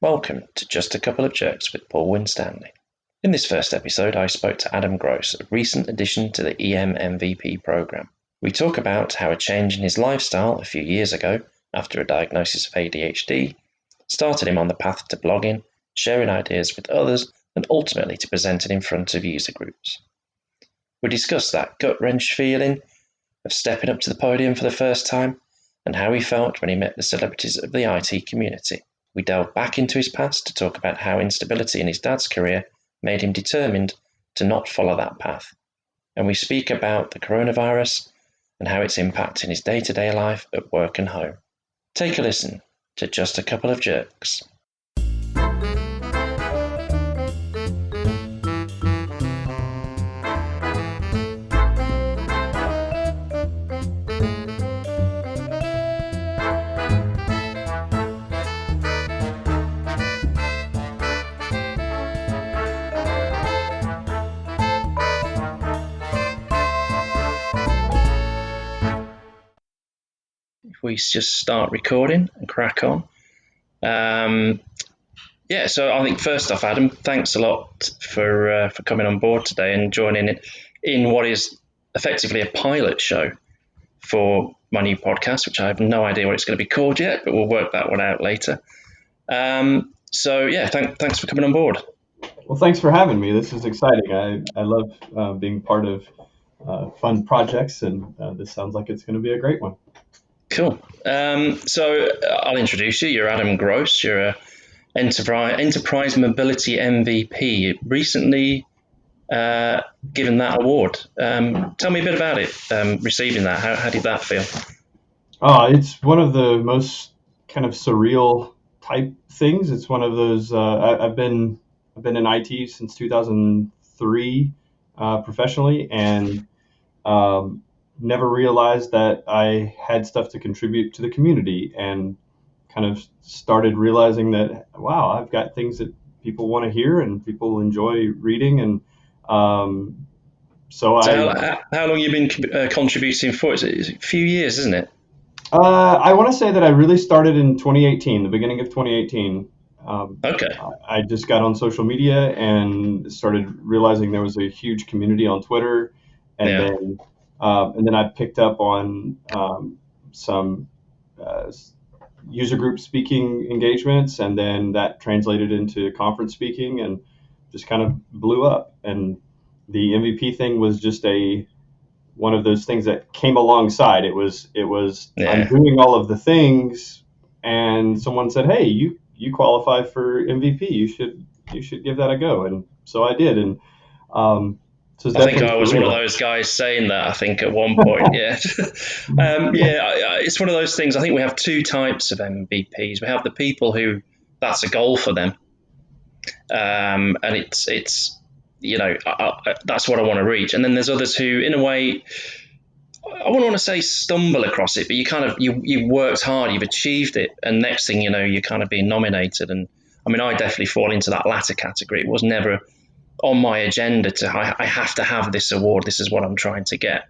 Welcome to Just a Couple of Jerks with Paul Winstanley. In this first episode, I spoke to Adam Gross, a recent addition to the MEMCM program. We talk about how a change in his lifestyle a few years ago, after a diagnosis of ADHD, started him on the path to blogging, sharing ideas with others, and ultimately to presenting in front of user groups. We discuss that gut-wrench feeling of stepping up to the podium for the first time, and how he felt when he met the celebrities of the IT community. We delve back into his past to talk about how instability in his dad's career made him determined to not follow that path. And we speak about the coronavirus and how it's impacting his day-to-day life at work and home. Take a listen to Just a Couple of Jerks. If we just start recording and crack on. So I think first off, Adam, thanks a lot for coming on board today and joining in what is effectively a pilot show for my new podcast, which I have no idea what it's going to be called yet, but we'll work that one out later. Thanks for coming on board. Well, thanks for having me. This is exciting. I love being part of fun projects, and this sounds like it's going to be a great one. Cool. So I'll introduce you. You're Adam Gross. You're a Enterprise Mobility MVP. Recently given that award. Tell me a bit about it. Receiving that. How did that feel? It's one of the most kind of surreal type things. It's one of those. I've been in IT since 2003 professionally, and never realized that I had stuff to contribute to the community, and kind of started realizing that, wow, I've got things that people want to hear and people enjoy reading. And how long you been contributing for? It's a few years, isn't it? I want to say that I really started in 2018, the beginning of 2018. Okay. I just got on social media and started realizing there was a huge community on Twitter, and then I picked up on some user group speaking engagements, and then that translated into conference speaking and just kind of blew up. And the MVP thing was just one of those things that came alongside. It was I'm doing all of the things, and someone said, "Hey, you qualify for MVP. You should give that a go." And so I did. And so I think I was one of those guys saying that, I think, at one point. Yeah. It's one of those things. I think we have two types of MVPs. We have the people who that's a goal for them. And it's that's what I want to reach. And then there's others who, in a way, I wouldn't want to say stumble across it, but you worked hard, you've achieved it, and next thing you know, you're kind of being nominated. And I mean, I definitely fall into that latter category. It was never on my agenda I have to have this award. This is what I'm trying to get.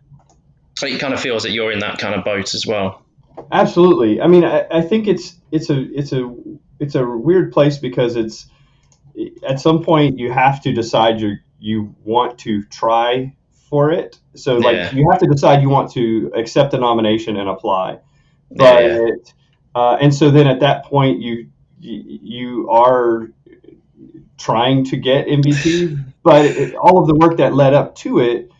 But it kind of feels that you're in that kind of boat as well. Absolutely. I mean, I think it's a weird place, because it's at some point you have to decide you want to try for it. So you have to decide you want to accept a nomination and apply. And so then at that point you are trying to get MVP, but all of the work that led up to it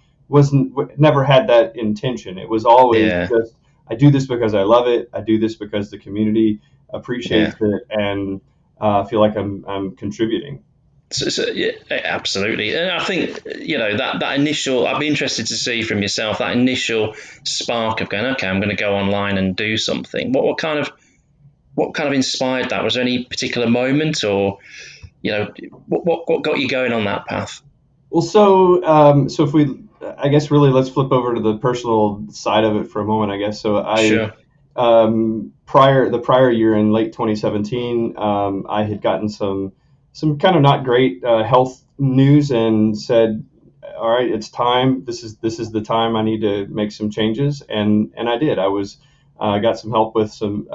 never had that intention. It was always just, I do this because I love it. I do this because the community appreciates it, and feel like I'm contributing. Absolutely. And I think, that initial, I'd be interested to see from yourself, that initial spark of going, okay, I'm going to go online and do something. What kind of inspired that? Was there any particular moment, or, what got you going on that path? Well, so if we, I guess, really, let's flip over to the personal side of it for a moment, I guess. So Sure. The prior year, in late 2017, I had gotten some kind of not great health news, and said, all right, it's time. This is the time I need to make some changes. And I did. I got some help with some,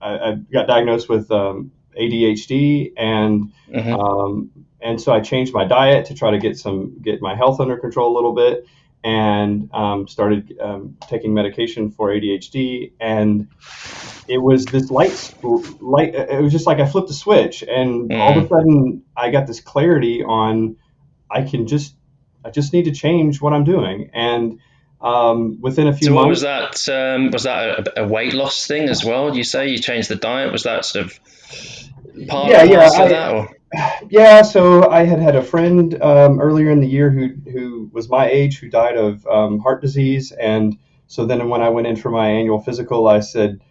I got diagnosed with ADHD, and so I changed my diet to try to get my health under control a little bit, and started taking medication for ADHD. And it was this light. It was just like I flipped a switch, and all of a sudden I got this clarity on I just need to change what I'm doing. And within a few So what months. was that? Was that a weight loss thing as well? You say you changed the diet. Was that sort of Yeah, yeah, part of that? Or yeah. So I had a friend earlier in the year who was my age, who died of heart disease. And so then when I went in for my annual physical, I said,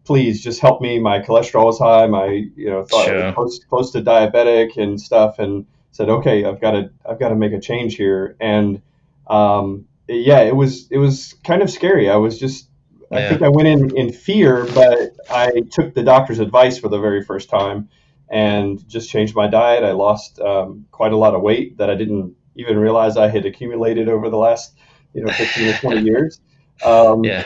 please just help me. My cholesterol was high. My, thought it was sure, close to diabetic and stuff. And said, okay, I've got to make a change here. And yeah, it was kind of scary. I yeah, think I went in fear, but I took the doctor's advice for the very first time and just changed my diet. I lost quite a lot of weight that I didn't even realize I had accumulated over the last 15 or 20 years. Um, yeah,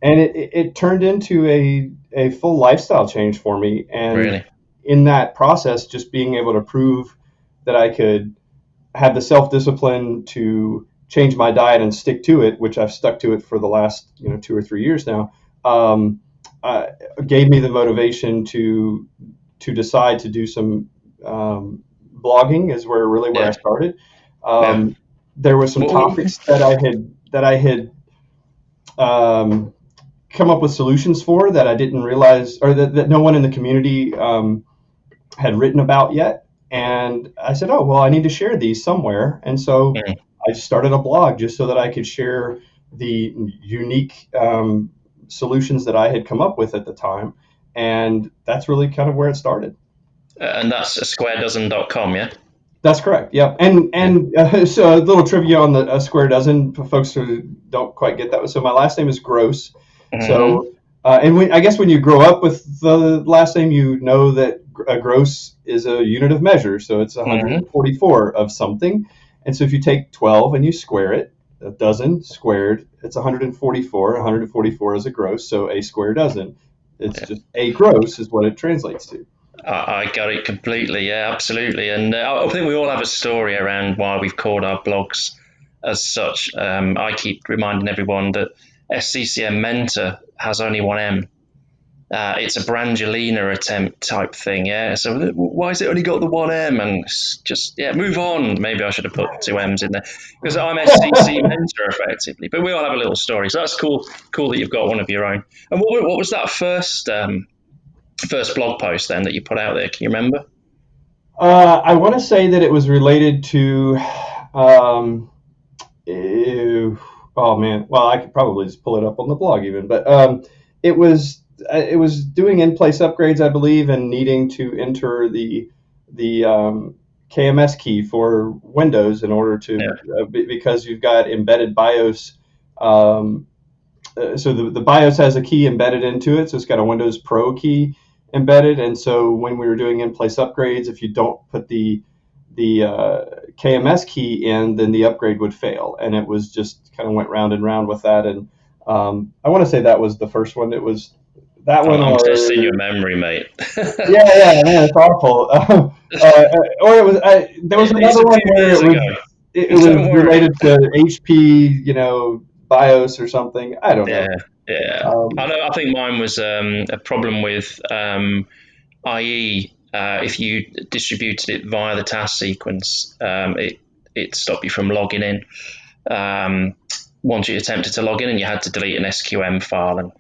and it turned into a full lifestyle change for me. And really, in that process, just being able to prove that I could have the self discipline to change my diet and stick to it, which I've stuck to it for the last 2 or 3 years now, um, uh, gave me the motivation to decide to do some blogging. Is where I yeah, started. yeah. Um, there were some Well, topics that I had come up with solutions for that I didn't realize, or that no one in the community had written about yet. And I said, oh, well, I need to share these somewhere. And so mm. I started a blog just so that I could share the unique solutions that I had come up with at the time. And that's really kind of where it started. And that's squaredozen.com, yeah. That's correct. Yep. And Yeah. so a little trivia on the square dozen for folks who don't quite get that. So my last name is Gross. Mm-hmm. So I guess when you grow up with the last name, you know that a gross is a unit of measure. So it's Mm-hmm. 144 of something. And so if you take 12 and you square it, a dozen squared, it's 144. 144 is a gross. So a square dozen. It's Yeah. just a gross is what it translates to. I got it completely. Yeah, absolutely. And I think we all have a story around why we've called our blogs as such. I keep reminding everyone that SCCM Mentor has only one M. It's a Brangelina attempt type thing, yeah. So why has it only got the one M? And just move on. Maybe I should have put two M's in there because I'm SCC mentor effectively. But we all have a little story, so that's cool. Cool that you've got one of your own. And what was that first blog post then that you put out there? Can you remember? I want to say that it was related to, um, oh man, well I could probably just pull it up on the blog even, but it was it was doing in-place upgrades, I believe, and needing to enter the KMS key for Windows in order to Yeah, because you've got embedded BIOS. Um, so the BIOS has a key embedded into it, so it's got a Windows Pro key embedded. And so when we were doing in-place upgrades, if you don't put the KMS key in, then the upgrade would fail. And it was just kind of went round and round with that. And I want to say that was the first one. It was that one, I'm or testing your memory, mate. yeah, yeah, man, it's awful. Or it was there was It's another a one few where years ago. it was Don't worry. related to HP, BIOS or something. I don't know. Yeah, yeah. I Um, know. I think mine was a problem with IE. If you distributed it via the task sequence, it stopped you from logging in. Once you attempted to log in, and you had to delete an SQM file, and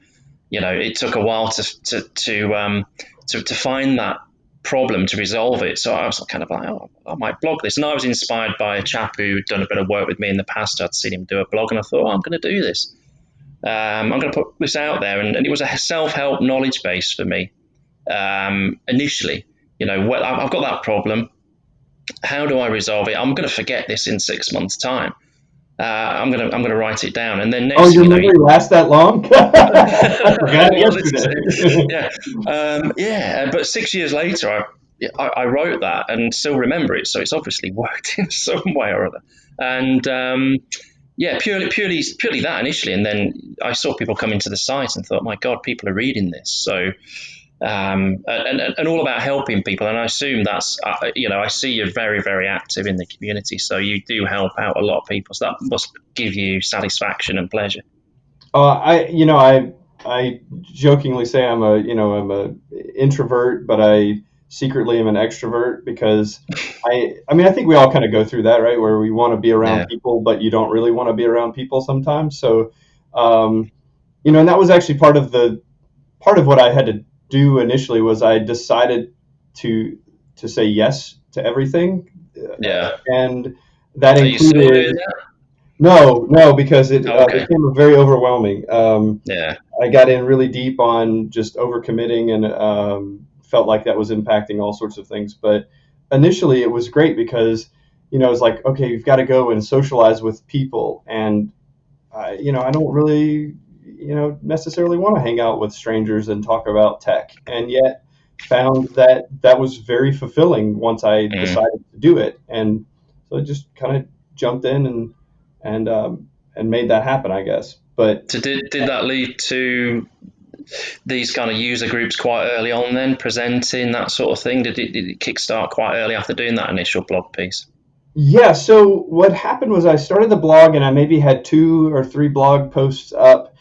it took a while to find that problem to resolve it. So I was kind of like, oh, I might blog this, and I was inspired by a chap who'd done a bit of work with me in the past. I'd seen him do a blog, and I thought, oh, I'm going to do this. I'm going to put this out there, and it was a self-help knowledge base for me initially. I've got that problem. How do I resolve it? I'm going to forget this in 6 months' time. I'm gonna write it down, and then oh, next thing your you know, memory lasts that long? I forgot it well, this is yesterday. it. Yeah, yeah. But 6 years later, I wrote that and still remember it. So it's obviously worked in some way or other. And yeah, purely that initially, and then I saw people come into the site and thought, my God, people are reading this. So and all about helping people. And I assume that's, I see you're very, very active in the community, so you do help out a lot of people. So that must give you satisfaction and pleasure. I jokingly say I'm a introvert, but I secretly am an extrovert because I think we all kind of go through that, right? Where we want to be around Yeah, people, but you don't really want to be around people sometimes. So, um, and that was actually part of what I had to do initially was I decided to say yes to everything, yeah. and that Are you still doing included that? no, because it Oh, okay. became very overwhelming. Yeah. I got in really deep on just overcommitting and felt like that was impacting all sorts of things. But initially, it was great because it's like, okay, you've got to go and socialize with people, and I don't really necessarily want to hang out with strangers and talk about tech, and yet found that that was very fulfilling once I Mm. decided to do it, and so I just kind of jumped in and made that happen, I guess. But So did that lead to these kind of user groups quite early on then, presenting, that sort of thing? Did it kickstart quite early after doing that initial blog piece? yeah, so what happened was I started the blog and I maybe had 2 or 3 blog posts up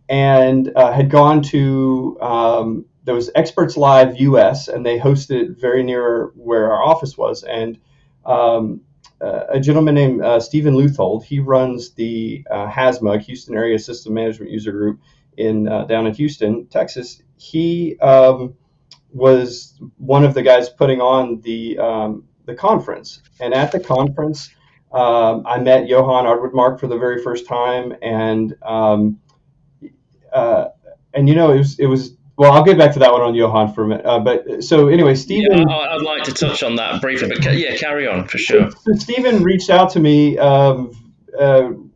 and had gone to there was Experts Live US and they hosted it very near where our office was, and um, a gentleman named Stephen Luthold, he runs the HASMA, Houston Area System Management User Group in down in Houston, Texas. He was one of the guys putting on the conference. And at the conference, I met Johan Ardwoodmark for the very first time, uh, and it was well. I'll get back to that one on Johan for a minute. But so anyway, Yeah, Stephen I'd like to touch on that briefly, but yeah, carry on for so, sure. so Stephen reached out to me uh,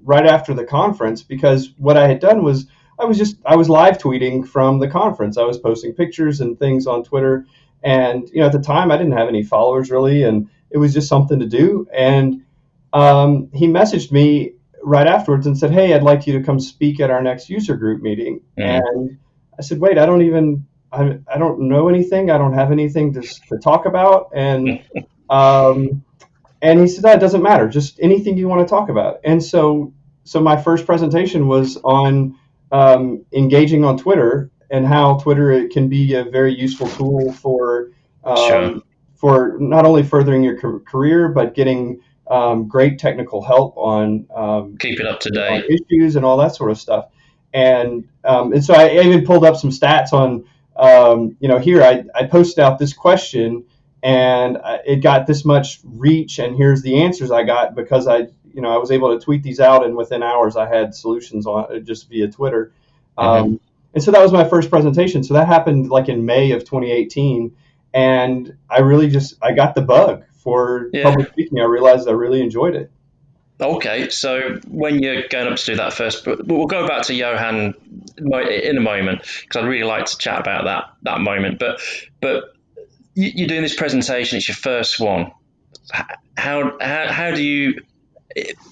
right after the conference because what I had done was I was live tweeting from the conference. I was posting pictures and things on Twitter, and at the time I didn't have any followers really, and it was just something to do. And he messaged me right afterwards and said, "Hey, I'd like you to come speak at our next user group meeting." Mm. And I said, "Wait, I don't know anything. I don't have anything to talk about." Um, and he said, "That doesn't matter. Just anything you want to talk about." And so my first presentation was on engaging on Twitter and how Twitter can be a very useful tool Sure. for not only furthering your career but getting great technical help Keep it up to on date. issues and all that sort of stuff. And so I even pulled up some stats on here I posted out this question and it got this much reach, and here's the answers I got because I was able to tweet these out, and within hours I had solutions on just via Twitter. Hmm. And so that was my first presentation. So that happened like in May of 2018, and I got the bug for Yeah. public speaking. I realized I really enjoyed it. Okay, so when you're going up to do that first, but we'll go back to Johan in a moment because I'd really like to chat about that moment. But you're doing this presentation; it's your first one. How do you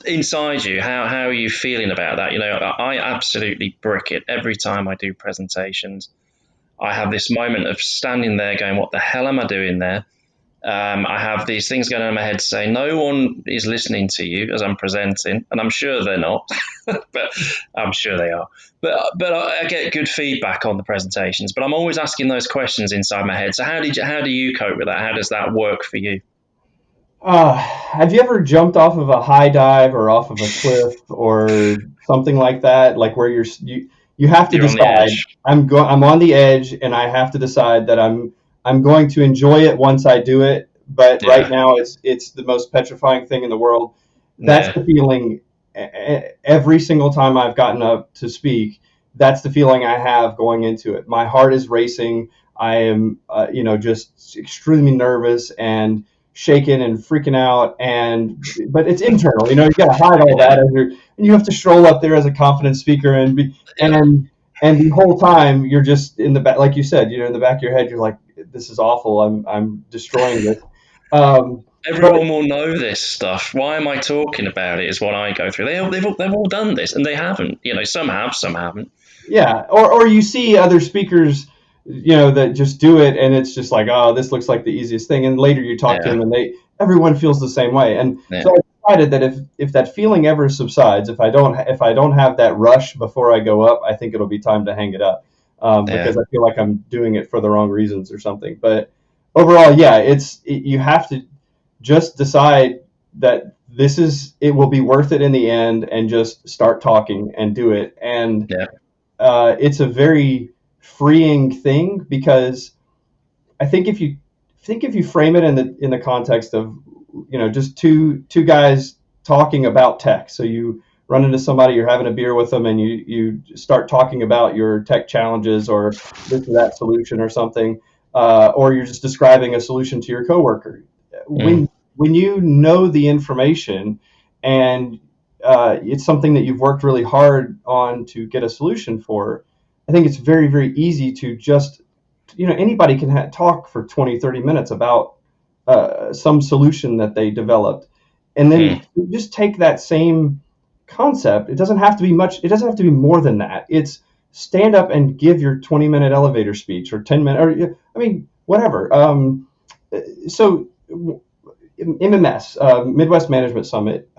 inside you? How are you feeling about that? I absolutely brick it every time I do presentations. I have this moment of standing there going, "What the hell am I doing there?" I have these things going on in my head saying no one is listening to you as I'm presenting, and I'm sure they're not, but I'm sure they are. But I get good feedback on the presentations. But I'm always asking those questions inside my head. So how do you cope with that? How does that work for you? Have you ever jumped off of a high dive or off of a cliff or something like that? Like where you have to You're on the decide. edge. I'm on the edge, and I have to decide that I'm going to enjoy it once I do it. But right Yeah, now, it's the most petrifying thing in the world. That's yeah, the feeling every single time I've gotten up to speak. That's the feeling I have going into it. My heart is racing. I am, just extremely nervous and shaking and freaking out, but it's internal. You got to hide all yeah, that and you have to stroll up there as a confident speaker yeah. and the whole time you're just in the back, like you said, in the back of your head, you're like, this is awful. I'm destroying this. But Everyone will know this stuff. Why am I talking about it? Is what I go through. They've all done this, and they haven't. Some have, some haven't. yeah, or you see other speakers that just do it, and it's just like, oh, this looks like the easiest thing. And later you talk to Yeah. them, and everyone feels the same way. And Yeah. so I decided that if that feeling ever subsides, if I don't have that rush before I go up, I think it'll be time to hang it up, Yeah. because I feel like I'm doing it for the wrong reasons or something. But overall, yeah, you have to just decide that it will be worth it in the end, and just start talking and do it. And Yeah. it's a very freeing thing, because I think if you frame it in the context of, just two guys talking about tech. So you run into somebody, you're having a beer with them, and you start talking about your tech challenges, or this or that solution or something, or you're just describing a solution to your coworker. Mm. When you know the information, and it's something that you've worked really hard on to get a solution for, I think it's very, very easy to just, anybody can talk for 20, 30 minutes about some solution that they developed. And Mm. then just take that same concept. It doesn't have to be much. It doesn't have to be more than that. It's stand up and give your 20-minute elevator speech, or 10-minute, or I mean, whatever. So MMS, Midwest Management Summit,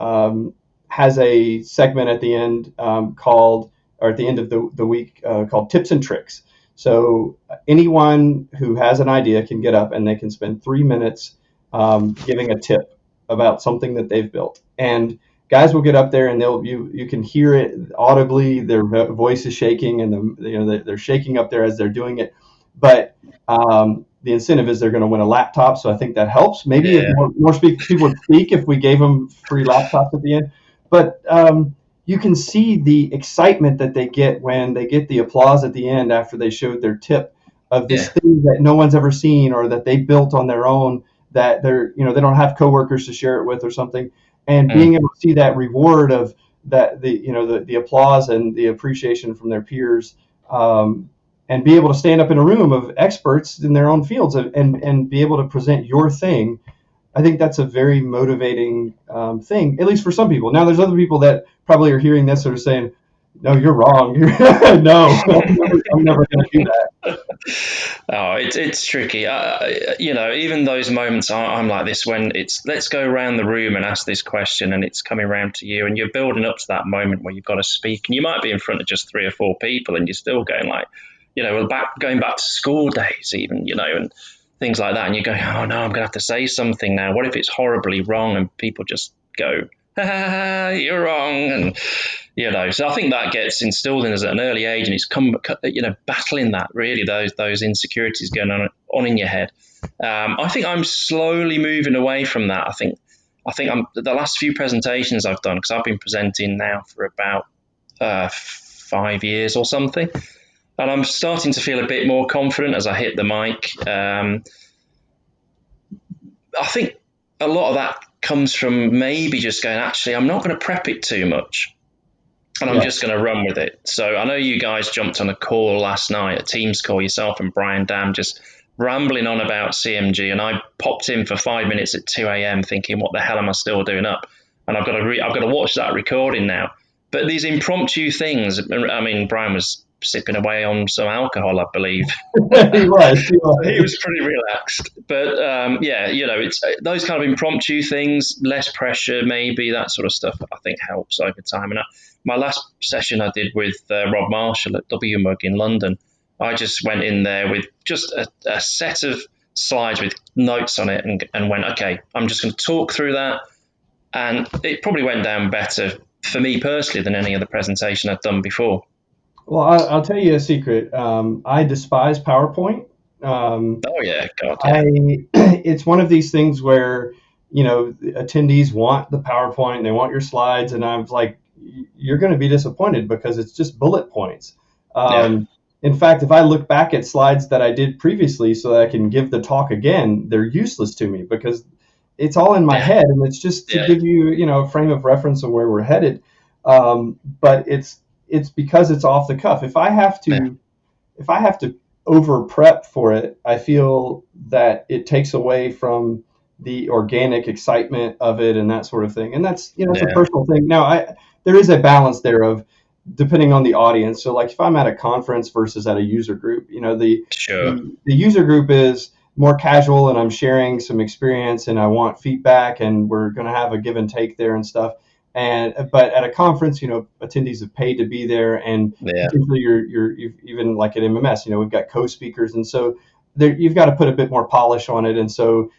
has a segment at the end, or at the end of the week, called Tips and Tricks. So anyone who has an idea can get up, and they can spend 3 minutes giving a tip about something that they've built. And guys will get up there, and you can hear it audibly. Their voice is shaking, and they're shaking up there as they're doing it. But the incentive is they're going to win a laptop, so I think that helps. Maybe if Yeah. more people would speak, if we gave them free laptops at the end. But you can see the excitement that they get when they get the applause at the end after they showed their tip of this Yeah. thing that no one's ever seen, or that they built on their own, that they don't have coworkers to share it with or something. And Mm. being able to see that reward of that, the applause and the appreciation from their peers, and be able to stand up in a room of experts in their own fields, and be able to present your thing. I think that's a very motivating thing, at least for some people. Now, there's other people that probably are hearing this that are saying, "No, you're wrong. No, I'm never going to do that." Oh, it's tricky. Even those moments, I'm like this when it's let's go around the room and ask this question, and it's coming around to you, and you're building up to that moment where you've got to speak, and you might be in front of just 3 or 4 people, and you're still going like, going back to school days, even, and things like that, and you're going, oh no, I'm gonna have to say something now. What if it's horribly wrong, and people just go, you're wrong, and so I think that gets instilled in us at an early age, and it's battling that, really, those insecurities going on in your head. I think I'm slowly moving away from that. I think I'm the last few presentations I've done, because I've been presenting now for about 5 years or something, and I'm starting to feel a bit more confident as I hit the mic. I think a lot of that comes from maybe just going, actually, I'm not going to prep it too much, and I'm Yeah. just going to run with it. So I know you guys jumped on a call last night, a Teams call, yourself and Brian Dam, just rambling on about CMG, and I popped in for 5 minutes at 2 a.m. thinking, what the hell am I still doing up? And I've got to watch that recording now. But these impromptu things, I mean, Brian was sipping away on some alcohol, I believe. He was. He He was. was pretty relaxed. But yeah, it's those kind of impromptu things, less pressure, maybe that sort of stuff, I think helps over time. And my last session I did with Rob Marshall at WMUG in London, I just went in there with just a set of slides with notes on it, and went, okay, I'm just going to talk through that. And it probably went down better for me personally than any other presentation I'd done before. Well, I'll tell you a secret. I despise PowerPoint. Oh yeah, God, yeah, I It's one of these things where, attendees want the PowerPoint, they want your slides, and I'm like, you're going to be disappointed because it's just bullet points. yeah, In fact, if I look back at slides that I did previously so that I can give the talk again, they're useless to me, because it's all in my yeah, head, and it's just to yeah, give you, a frame of reference of where we're headed. But it's because it's off the cuff. yeah, If I have to over prep for it, I feel that it takes away from the organic excitement of it, and that sort of thing. And that's, it's a yeah, personal thing. Now, there is a balance there of, depending on the audience. So like if I'm at a conference versus at a user group, the user group is more casual and I'm sharing some experience and I want feedback and we're going to have a give and take there and stuff. But at a conference, attendees have paid to be there, and potentially you've even like at MMS, we've got co-speakers, and so you've got to put a bit more polish on it, and so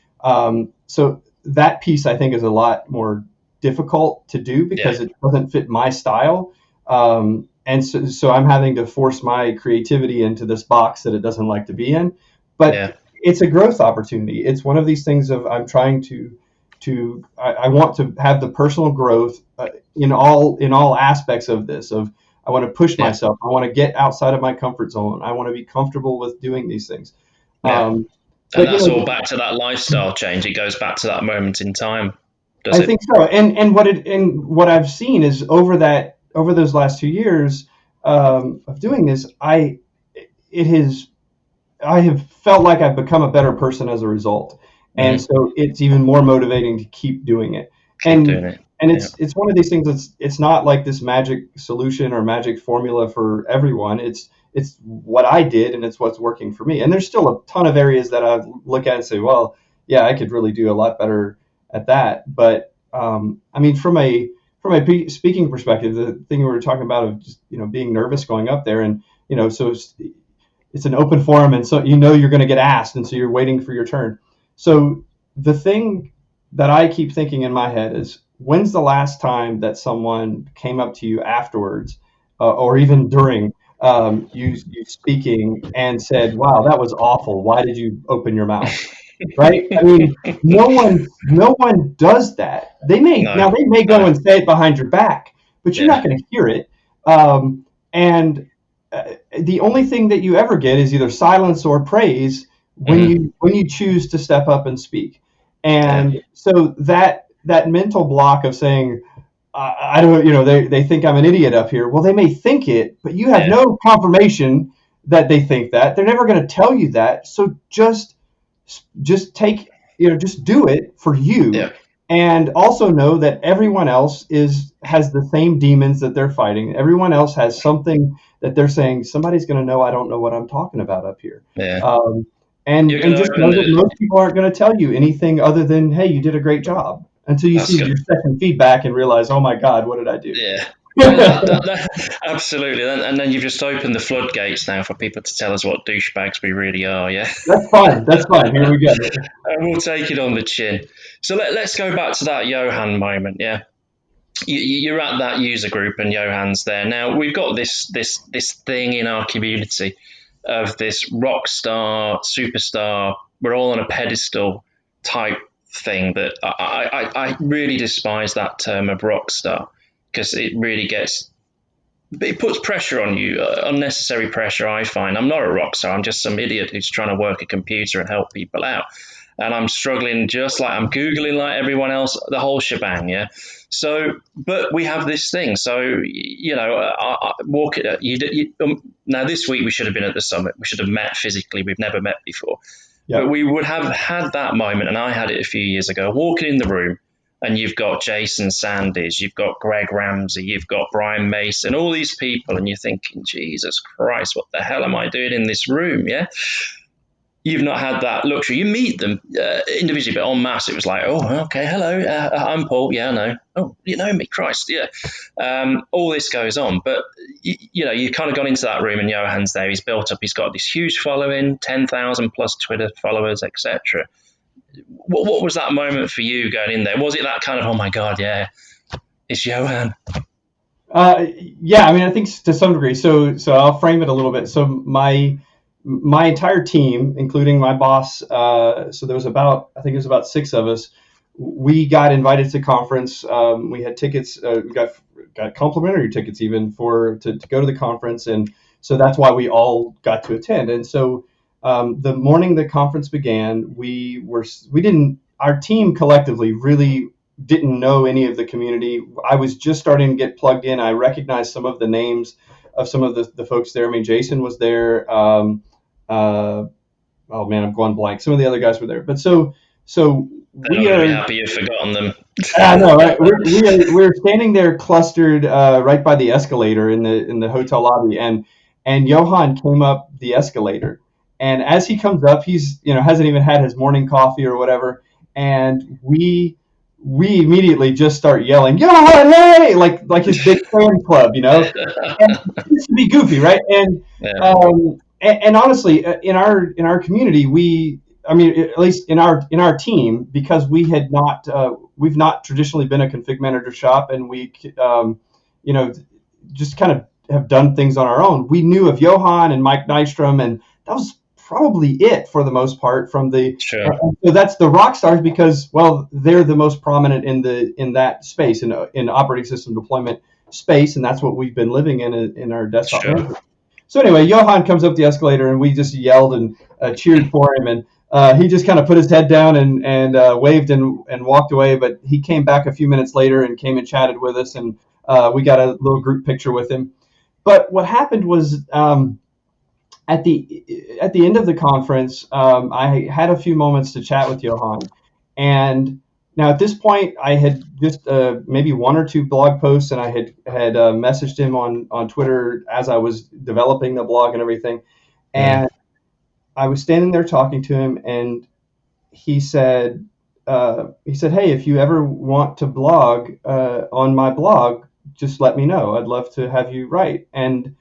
so that piece I think is a lot more difficult to do because it doesn't fit my style, and so I'm having to force my creativity into this box that it doesn't like to be in, but it's a growth opportunity. It's one of these things of I'm trying I want to have the personal growth in all aspects of this. I want to push myself. I want to get outside of my comfort zone. I want to be comfortable with doing these things. And that's all back to that lifestyle change. It goes back to that moment in time. I think so. And what I've seen is over those last 2 years of doing this, I have felt like I've become a better person as a result. And so it's even more motivating to keep doing it. And it's one of these things it's not like this magic solution or magic formula for everyone. It's what I did and it's what's working for me. And there's still a ton of areas that I look at and say, well, yeah, I could really do a lot better at that. But I mean, from a speaking perspective, the thing we were talking about of just, being nervous going up there, and so it's an open forum, and so you're going to get asked, and so you're waiting for your turn. So the thing that I keep thinking in my head is, when's the last time that someone came up to you afterwards, or even during you speaking and said, "Wow, that was awful. Why did you open your mouth?" Right? I mean, no one does that. They may go and say it behind your back, but you're not going to hear it. And the only thing that you ever get is either silence or praise when you choose to step up and speak. And so that mental block of saying, I don't, they think I'm an idiot up here. Well, they may think it, but you have no confirmation that they think that. They're never going to tell you that. So just take, just do it for you. And also know that everyone else has the same demons that they're fighting. Everyone else has something that they're saying, somebody's going to know I don't know what I'm talking about up here. And just know that most people aren't going to tell you anything other than, hey, you did a great job, until you see your second feedback and realize, oh my God, what did I do? Absolutely. And then you've just opened the floodgates now for people to tell us what douchebags we really are. That's fine. Here we go. We'll take it on the chin. So let's go back to that Johan moment. You're at that user group and Johan's there. Now we've got this thing in our community of this rock star, superstar. We're all on a pedestal type thing that I really despise that term of rock star, because it really it puts pressure on you, unnecessary pressure. I find I'm not a rock star. I'm just some idiot who's trying to work a computer and help people out. And I'm struggling just like I'm Googling like everyone else, the whole shebang. So, but we have this thing. So, I walk it. Now this week we should have been at the summit. We should have met physically. We've never met before. But we would have had that moment, and I had it a few years ago, walking in the room, and you've got Jason Sanders, you've got Greg Ramsey, you've got Brian Mason, all these people, and you're thinking, Jesus Christ, what the hell am I doing in this room? You've not had that luxury. You meet them individually, but en masse, it was like, oh, okay, hello, I'm Paul. Yeah, I know. Oh, you know me, Christ, yeah. All this goes on, but you kind of gone into that room, and Johan's there. He's built up. He's got this huge following, 10,000 plus Twitter followers, etc. What was that moment for you going in there? Was it that kind of, oh my God, yeah, it's Johan? Yeah, I mean, I think to some degree. So I'll frame it a little bit. So my entire team, including my boss, so there was I think it was about 6 of us. We got invited to conference. We had tickets. We got complimentary tickets even to go to the conference, and so that's why we all got to attend. And so the morning the conference began, our team collectively really didn't know any of the community. I was just starting to get plugged in. I recognized some of the names of some of the folks there. I mean, Jason was there. Oh man, I'm going blank. Some of the other guys were there. But so They're not going to be happy you've forgotten them. I know, right? We're standing there clustered right by the escalator in the hotel lobby, and Johan came up the escalator, and as he comes up, he's hasn't even had his morning coffee or whatever, and we immediately just start yelling, Johan, hey, like his big fan club, and just to be goofy, right? And honestly, in our community, I mean, at least in our team, because we've not traditionally been a config manager shop, and we just kind of have done things on our own. We knew of Johan and Mike Nystrom, and that was probably it for the most part. So that's the rock stars, because they're the most prominent in that space, in operating system deployment space, and that's what we've been living in our desktop. Sure. So anyway, Johan comes up the escalator, and we just yelled and cheered for him, and he just kind of put his head down and waved and walked away. But he came back a few minutes later and came and chatted with us, and we got a little group picture with him. But what happened was, at the end of the conference, I had a few moments to chat with Johan, and now at this point I had just maybe one or two blog posts, and I had messaged him on Twitter as I was developing the blog and everything, and I was standing there talking to him, and he said, hey, if you ever want to blog on my blog, just let me know. I'd love to have you write. And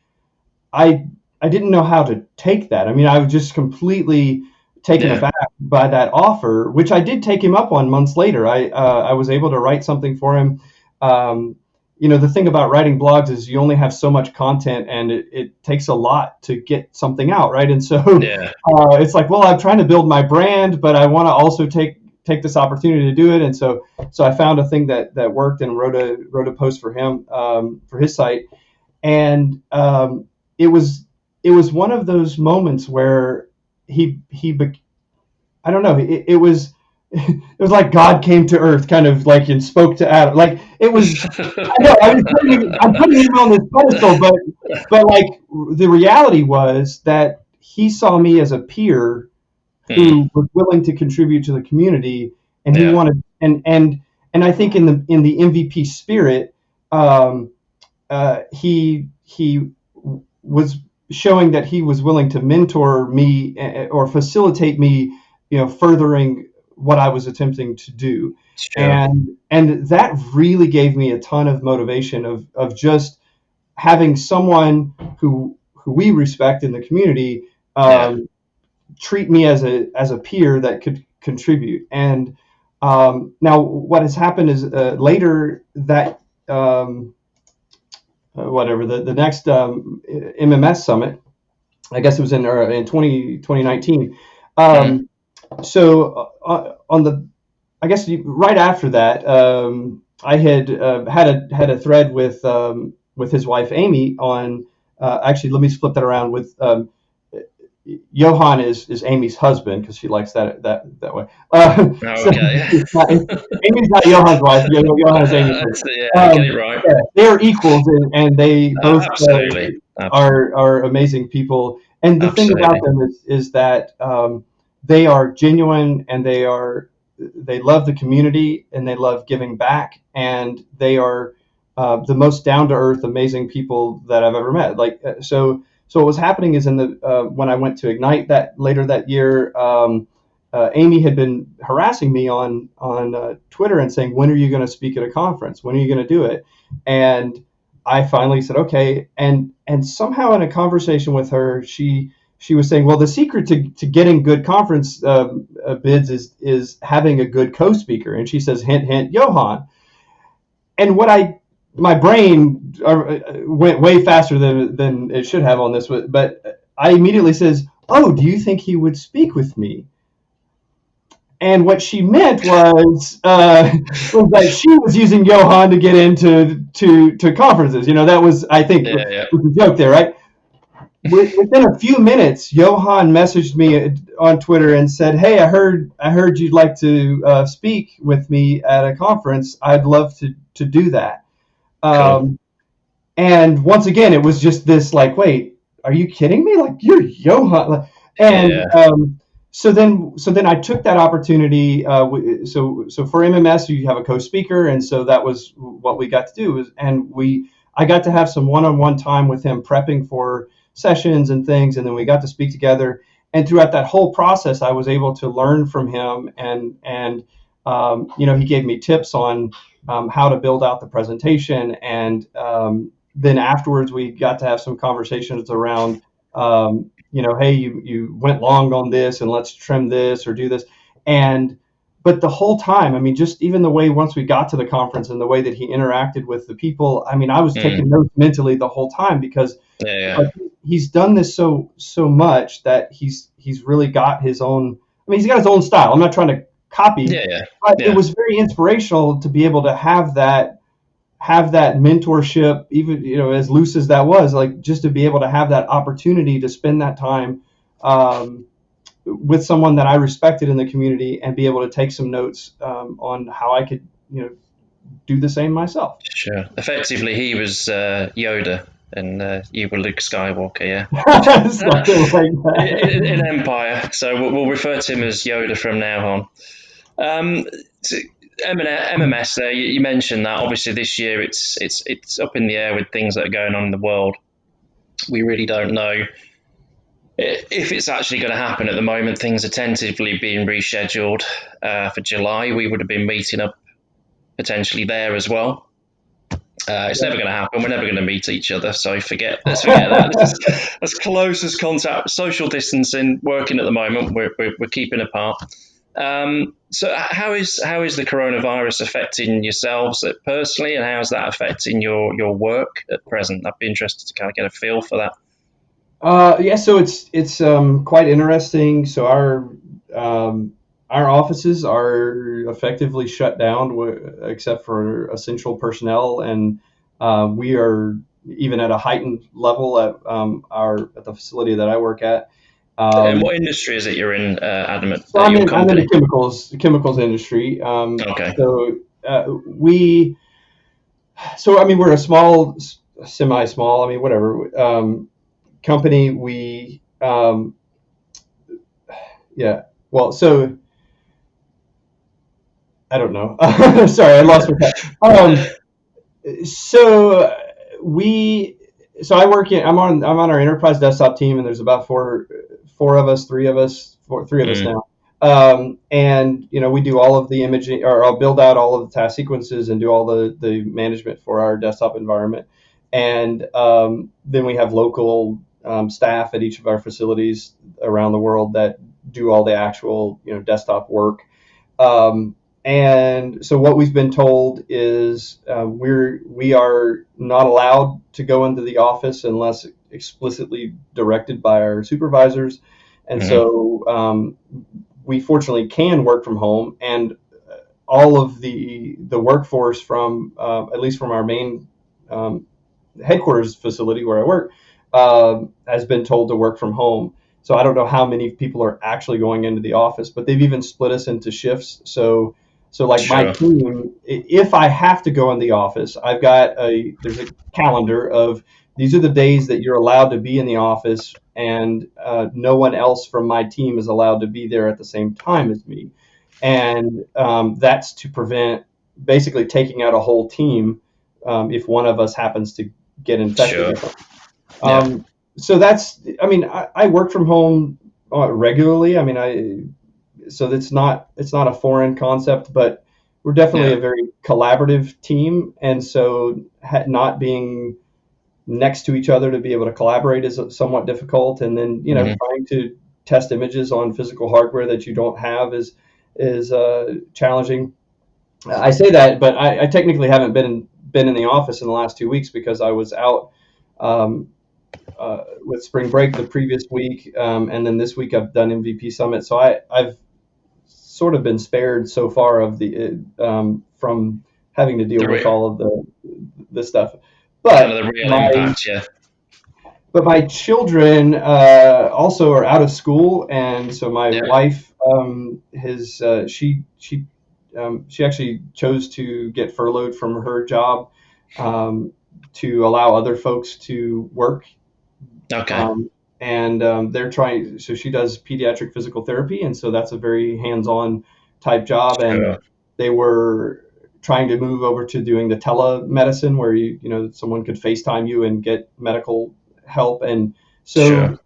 I didn't know how to take that. I mean, I was just completely taken aback by that offer, which I did take him up on months later. I was able to write something for him. The thing about writing blogs is you only have so much content, and it takes a lot to get something out, right? And so it's like, well, I'm trying to build my brand, but I want to also take this opportunity to do it. And so I found a thing that worked, and wrote a post for him, for his site. And it was one of those moments where I don't know, it was like God came to earth, kind of like, and spoke to Adam. Like, it was, I know, I'm putting him on this pedestal, but like, the reality was that he saw me as a peer who was willing to contribute to the community, and he wanted, and I think in the MVP spirit, he was showing that he was willing to mentor me, or facilitate me, furthering what I was attempting to do. Sure. And that really gave me a ton of motivation of just having someone who we respect in the community treat me as a peer that could contribute. And now what has happened is, later that the next MMS summit, I guess it was in 2019. So I guess right after that, I had had a thread with his wife Amy on. Actually, let me flip that around. With Johan is Amy's husband, because she likes that way. Okay. Amy's not Johan's wife. Johan is Amy's wife. Get it right. They're equals, and they both are amazing people. And the thing about them is that they are genuine, and they love the community, and they love giving back, and they are the most down to earth, amazing people that I've ever met. Like, so what was happening is, when I went to Ignite later that year, Amy had been harassing me on Twitter and saying, when are you going to speak at a conference? When are you going to do it? And I finally said, okay. And somehow in a conversation with her, she was saying, well, the secret to getting good conference bids is having a good co-speaker. And she says, hint, hint, Johan. And my brain went way faster than it should have on this, but I immediately says, oh, do you think he would speak with me? And what she meant was that she was using Johan to get into conferences. That was, I think, was the joke there, right? Within a few minutes, Johan messaged me on Twitter and said, hey, I heard you'd like to speak with me at a conference. I'd love to do that. Cool. And once again, it was just this, like, wait, are you kidding me? Like, you're Johan. And so then I took that opportunity. So for MMS, you have a co-speaker, and so that was what we got to do. I got to have some one-on-one time with him, prepping for sessions and things, and then we got to speak together. And throughout that whole process, I was able to learn from him, and he gave me tips on how to build out the presentation, and then afterwards we got to have some conversations around hey, you went long on this, and let's trim this or do this. And but the whole time, I mean, just even the way once we got to the conference and the way that he interacted with the people, I mean, I was taking notes mentally the whole time because Yeah. like, he's done this so much that he's really got his own. I mean, he's got his own style. I'm not trying to copy, Yeah. but it Yeah. was very inspirational to be able to have that mentorship, even as loose as that was, like just to be able to have that opportunity to spend that time with someone that I respected in the community and be able to take some notes on how I could do the same myself. Sure. Effectively, he was Yoda, and you were Luke Skywalker. Yeah. Something like in that. Empire, so we'll refer to him as Yoda from now on. Um, MMS, there you mentioned that. Obviously, this year it's up in the air with things that are going on in the world. We really don't know if it's actually going to happen at the moment. Things are tentatively being rescheduled for July. We would have been meeting up potentially there as well. It's never going to happen. We're never going to meet each other. So let's forget that. This is as close as contact, social distancing, working at the moment. We're keeping apart. So how is the coronavirus affecting yourselves personally, and how is that affecting your work at present? I'd be interested to kind of get a feel for that. Yeah, so it's quite interesting. So our offices are effectively shut down, except for essential personnel, and we are even at a heightened level at the facility that I work at. And Um, what industry is it you're in, Adam, so at I'm your in the company? chemicals industry. Okay. We so I mean we're a small, semi-small, I mean whatever company. We Yeah. Well, so I don't know. Sorry, I lost my track. So we, so I work in. I'm on our enterprise desktop team, and there's about four of us, three of us Mm, now. And we do all of the imaging, or I'll build out all of the task sequences and do all the management for our desktop environment. And then we have local staff at each of our facilities around the world that do all the actual desktop work. Um, and so what we've been told is we are not allowed to go into the office unless explicitly directed by our supervisors. And mm-hmm. so we fortunately can work from home, and all of the workforce from at least from our main um, headquarters facility where I work has been told to work from home. So I don't know how many people are actually going into the office, but they've even split us into shifts. So like my Sure. team, if I have to go in the office, there's a calendar of these are the days that you're allowed to be in the office, and no one else from my team is allowed to be there at the same time as me. And that's to prevent basically taking out a whole team if one of us happens to get infected Sure. or something. Yeah. So I mean, I work from home regularly. I mean, so it's not a foreign concept, but we're definitely Yeah. a very collaborative team. And so not being next to each other to be able to collaborate is somewhat difficult. And then, Hmm. trying to test images on physical hardware that you don't have is challenging. I say that, but I technically haven't been in the office in the last 2 weeks because I was out um, with spring break the previous week, and then this week I've done MVP Summit. So I've sort of been spared so far of the from having to deal The with re- all of the stuff. Kind of But the real my impact. Yeah. but my children also are out of school, and so my Yeah. wife has she actually chose to get furloughed from her job um, to allow other folks to work. Okay. Um, and they're trying. So she does pediatric physical therapy, and so that's a very hands-on type job. And Sure. they were trying to move over to doing the telemedicine, where someone could FaceTime you and get medical help. And Sure. so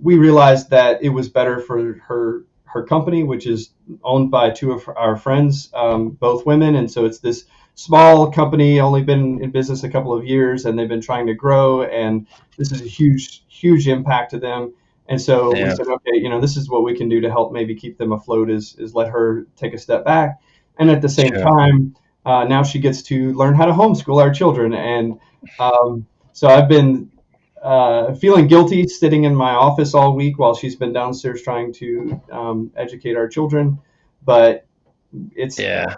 we realized that it was better for her company, which is owned by two of our friends, both women, and so it's this small company, only been in business a couple of years, and they've been trying to grow, and this is a huge impact to them. And so we Yeah. said, okay, this is what we can do to help maybe keep them afloat, is let her take a step back. And at the same Sure. time, now she gets to learn how to homeschool our children. And so I've been feeling guilty sitting in my office all week while she's been downstairs trying to educate our children. But it's Yeah.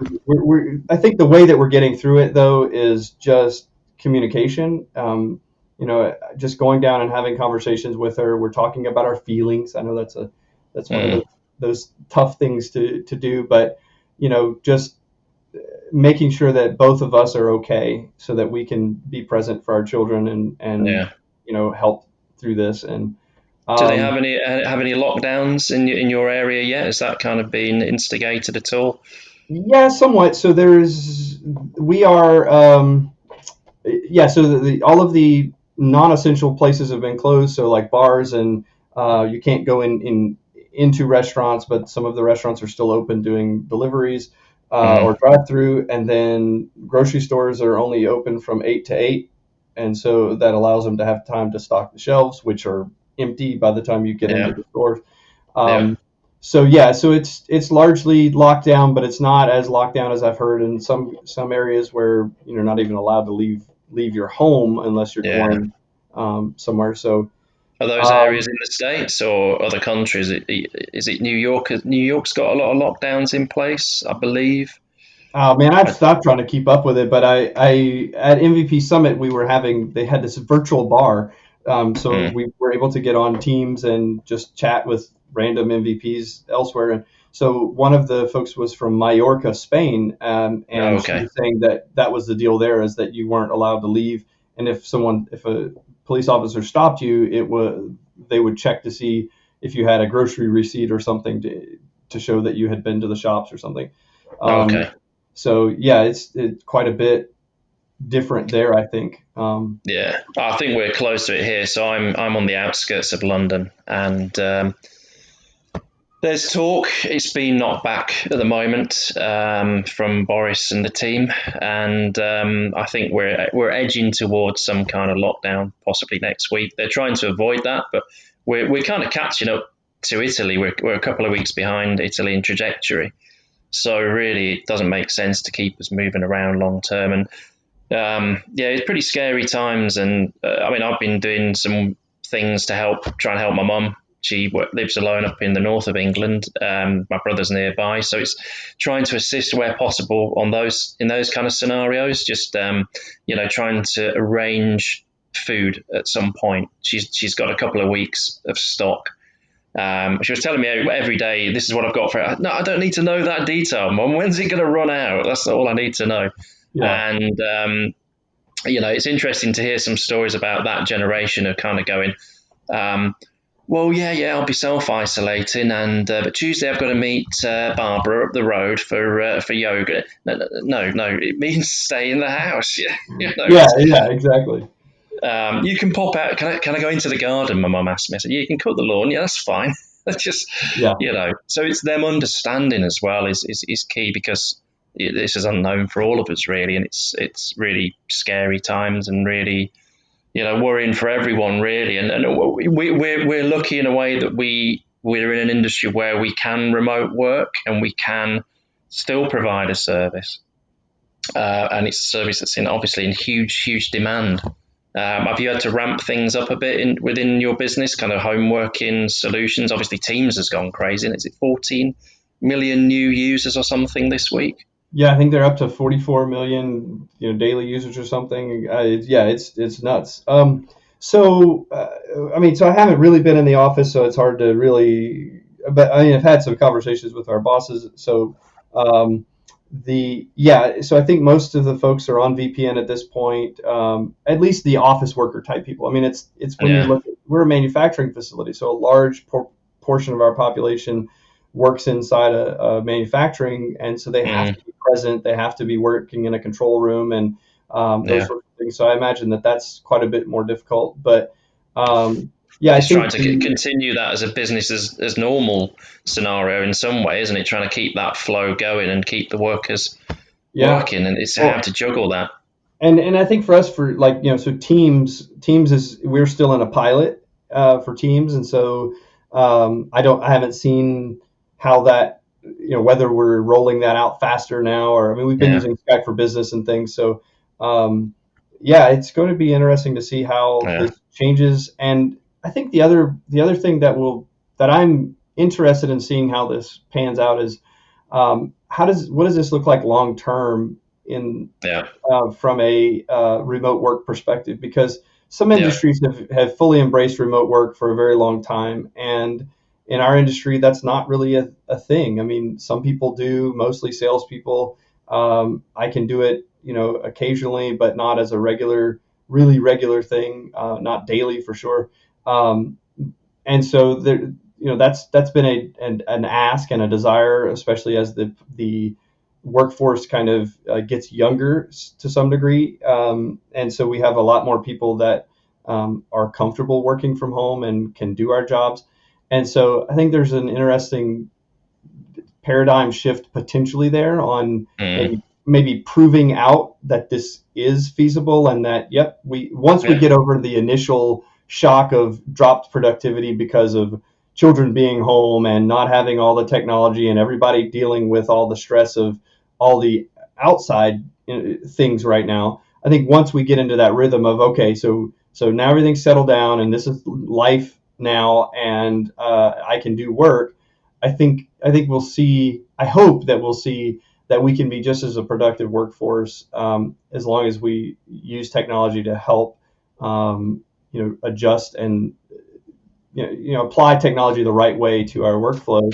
I think the way that we're getting through it though is just communication. Just going down and having conversations with her. We're talking about our feelings. I know that's one of Mm. those tough things to do, but just making sure that both of us are okay so that we can be present for our children and Yeah. help through this. And Do they um, have any lockdowns in your area yet? Has that kind of been instigated at all? yeah, somewhat. So we are yeah. So all of the non-essential places have been closed. So like bars, and you can't go into restaurants, but some of the restaurants are still open doing deliveries or Mm. drive-through. And then grocery stores are only open from 8 to 8, and so that allows them to have time to stock the shelves, which are empty by the time you get into Yeah. the store. Yeah. Um, so yeah, so it's largely locked down, but it's not as locked down as I've heard in some areas where you're not even allowed to leave your home unless you're Yeah. going somewhere. So Are those um, areas in the States or other countries? Is it New York? New York's got a lot of lockdowns in place, I believe. Man, I've I, stopped trying to keep up with it, but I at MVP Summit they had this virtual bar, so mm. we were able to get on Teams and just chat with random MVPs elsewhere. And so one of the folks was from Mallorca, Spain, Oh, and she okay. was saying that was the deal there, is that you weren't allowed to leave, and if a police officer stopped you, they would check to see if you had a grocery receipt or something to show that you had been to the shops or something. Um, Okay. so yeah, it's quite a bit different there, I think. Yeah, I think we're close to it here. So I'm on the outskirts of London, and there's talk. It's been knocked back at the moment from Boris and the team, and I think we're edging towards some kind of lockdown, possibly next week. They're trying to avoid that, but we're kind of catching up to Italy. We're a couple of weeks behind Italy in trajectory, so really it doesn't make sense to keep us moving around long term. And yeah, it's pretty scary times. And I mean, I've been doing some things to try and help my mum. She lives alone up in the north of England. My brother's nearby, so it's trying to assist where possible on in those kind of scenarios. Just trying to arrange food at some point. She's got a couple of weeks of stock. She was telling me every day, this is what I've got for her. No, I don't need to know that detail, Mum. When's it going to run out? That's all I need to know. Yeah, And it's interesting to hear some stories about that generation of kind of going, um, well, yeah, I'll be self-isolating, and but Tuesday I've got to meet Barbara up the road for yoga. No, it means stay in the house. Yeah, yeah, yeah, exactly. you can pop out. Can I go into the garden? My mum asked me. I said, yeah, you can cut the lawn. Yeah, that's fine. That's just Yeah, So it's them understanding as well is key, because this is unknown for all of us really, and it's really scary times, and really worrying for everyone really. And we're lucky in a way that we're in an industry where we can remote work and we can still provide a service, and it's a service that's obviously in huge demand. Have you had to ramp things up a bit within your business, kind of home working solutions? Obviously, Teams has gone crazy, and is it 14 million new users or something this week? yeah. I think they're up to 44 million, daily users or something. Yeah, it's nuts. I mean, so I haven't really been in the office, so it's hard to really. But I mean, I've had some conversations with our bosses. So, um, So I think most of the folks are on VPN at this point, at least the office worker type people. I mean, it's when you Yeah. look at, we're a manufacturing facility, so a large portion of our population works inside a manufacturing, and so they have Mm. to be present, they have to be working in a control room, and those Yeah. sorts of things. So I imagine that that's quite a bit more difficult. But yeah, I It's trying think to continue that as a business as normal scenario in some way, isn't it? Trying to keep that flow going and keep the workers yeah. working, and it's how Well, to juggle that. and I think for us, for like, so teams is, we're still in a pilot for teams, and so I haven't seen how that, whether we're rolling that out faster now, or I mean, we've been Yeah. using Skype for Business and things. So um, yeah, it's going to be interesting to see how Yeah. this changes. And I think the other thing that I'm interested in seeing how this pans out is, what does this look like long term in Yeah. from a remote work perspective, because some Yeah. industries have fully embraced remote work for a very long time. And in our industry, that's not really a thing. I mean, some people do, mostly salespeople. I can do it, occasionally, but not as a really regular thing, not daily for sure. Um, and so there, that's been an ask and a desire, especially as the workforce kind of gets younger to some degree, and so we have a lot more people that are comfortable working from home and can do our jobs. And so I think there's an interesting paradigm shift potentially there on Mm. maybe proving out that this is feasible, and that, yep, we once we Yeah. get over the initial shock of dropped productivity because of children being home and not having all the technology and everybody dealing with all the stress of all the outside things right now. I think once we get into that rhythm of, okay, so now everything's settled down and this is life now, and I can do work. I think we'll see. I hope that we'll see that we can be just as a productive workforce, as long as we use technology to help, adjust and apply technology the right way to our workflow,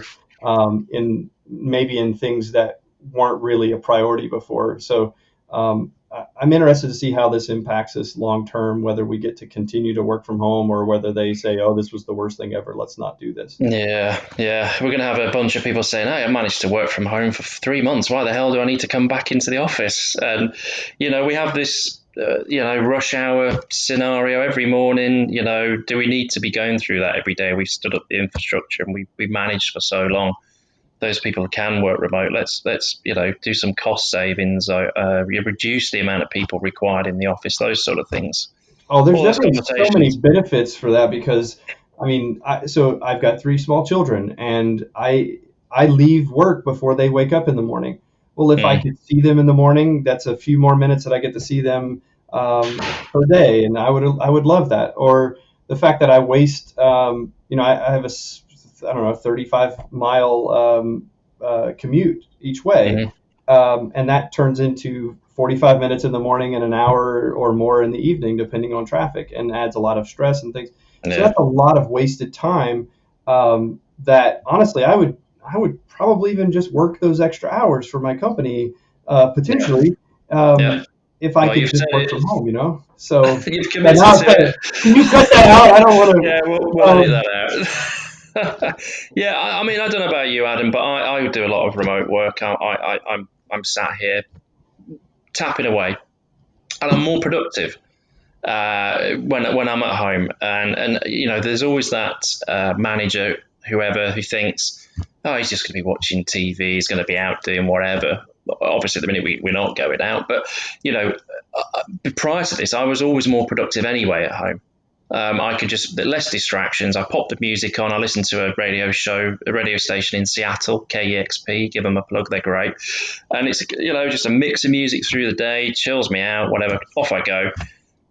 in maybe in things that weren't really a priority before. So I'm interested to see how this impacts us long term, whether we get to continue to work from home or whether they say, oh, this was the worst thing ever, let's not do this. Yeah, yeah. We're going to have a bunch of people saying, "Hey, I managed to work from home for 3 months. Why the hell do I need to come back into the office?" And we have this, rush hour scenario every morning. Do we need to be going through that every day? We've stood up the infrastructure and we've managed for so long. Those people who can work remote, let's do some cost savings. Reduce the amount of people required in the office. Those sort of things. Oh, there's All those definitely so many conversations. benefits for that, because I mean, so I've got three small children, and I leave work before they wake up in the morning. Well, if I Mm, could see them in the morning, that's a few more minutes that I get to see them per day, and I would love that. Or the fact that I waste, I have I don't know, 35-mile commute each way, mm, and that turns into 45 minutes in the morning and an hour or more in the evening, depending on traffic, and adds a lot of stress and things. So yeah, that's a lot of wasted time, that honestly I would probably even just work those extra hours for my company, yeah, potentially, yeah. if I Well, could you've just said work from it. home. So You've yeah, committed now to it. can you cut that out? I don't want Yeah, we'll to. edit that out. Yeah, I mean, I don't know about you, Adam, but I do a lot of remote work. I'm sat here tapping away, and I'm more productive when I'm at home. And there's always that manager, whoever, who thinks, oh, he's just going to be watching TV, he's going to be out doing whatever. Obviously, at the minute we're not going out, but prior to this, I was always more productive anyway at home. I could just less distractions. I pop the music on. I listen to a radio station in Seattle, KEXP. Give them a plug; they're great. And it's just a mix of music through the day, chills me out. Whatever, off I go.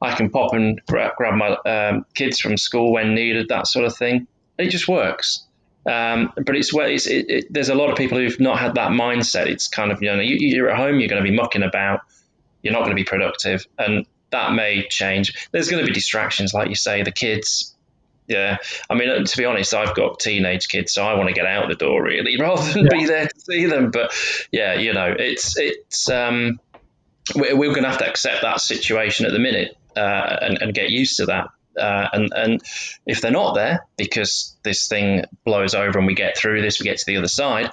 I can pop and grab my kids from school when needed, that sort of thing. It just works. But there's a lot of people who've not had that mindset. It's kind of you're at home, you're going to be mucking about, you're not going to be productive, and that may change. There's going to be distractions, like you say, the kids. Yeah, I mean, to be honest, I've got teenage kids, so I want to get out the door really, rather than Yeah. be there to see them. But yeah, we're going to have to accept that situation at the minute, and get used to that. And if they're not there because this thing blows over and we get through this, we get to the other side,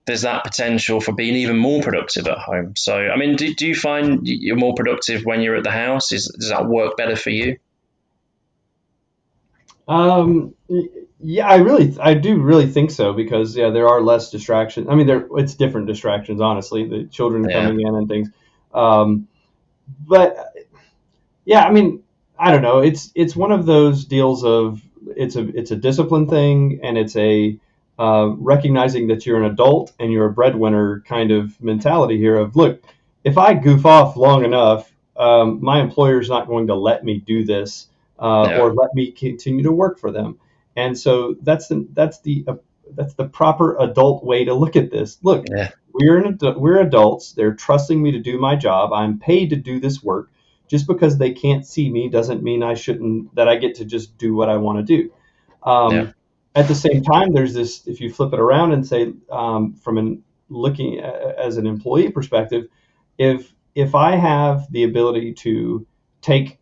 there's that potential for being even more productive at home. So, I mean, do you find you're more productive when you're at the house? Does that work better for you? Um, yeah, I do really think so because yeah, there are less distractions. I mean, it's different distractions, honestly, the children Yeah, coming in and things. Um, but yeah, I mean, I don't know. It's one of those deals of it's a discipline thing, and it's a recognizing that you're an adult and you're a breadwinner kind of mentality here. Of look, if I goof off long enough, my employer's not going to let me do this yeah, or let me continue to work for them. And so that's the proper adult way to look at this. Look, yeah, we're adults. They're trusting me to do my job. I'm paid to do this work. Just because they can't see me doesn't mean I get to just do what I want to do. yeah, Um, at the same time, there's this, if you flip it around and say, from an looking as an employee perspective, if I have the ability to take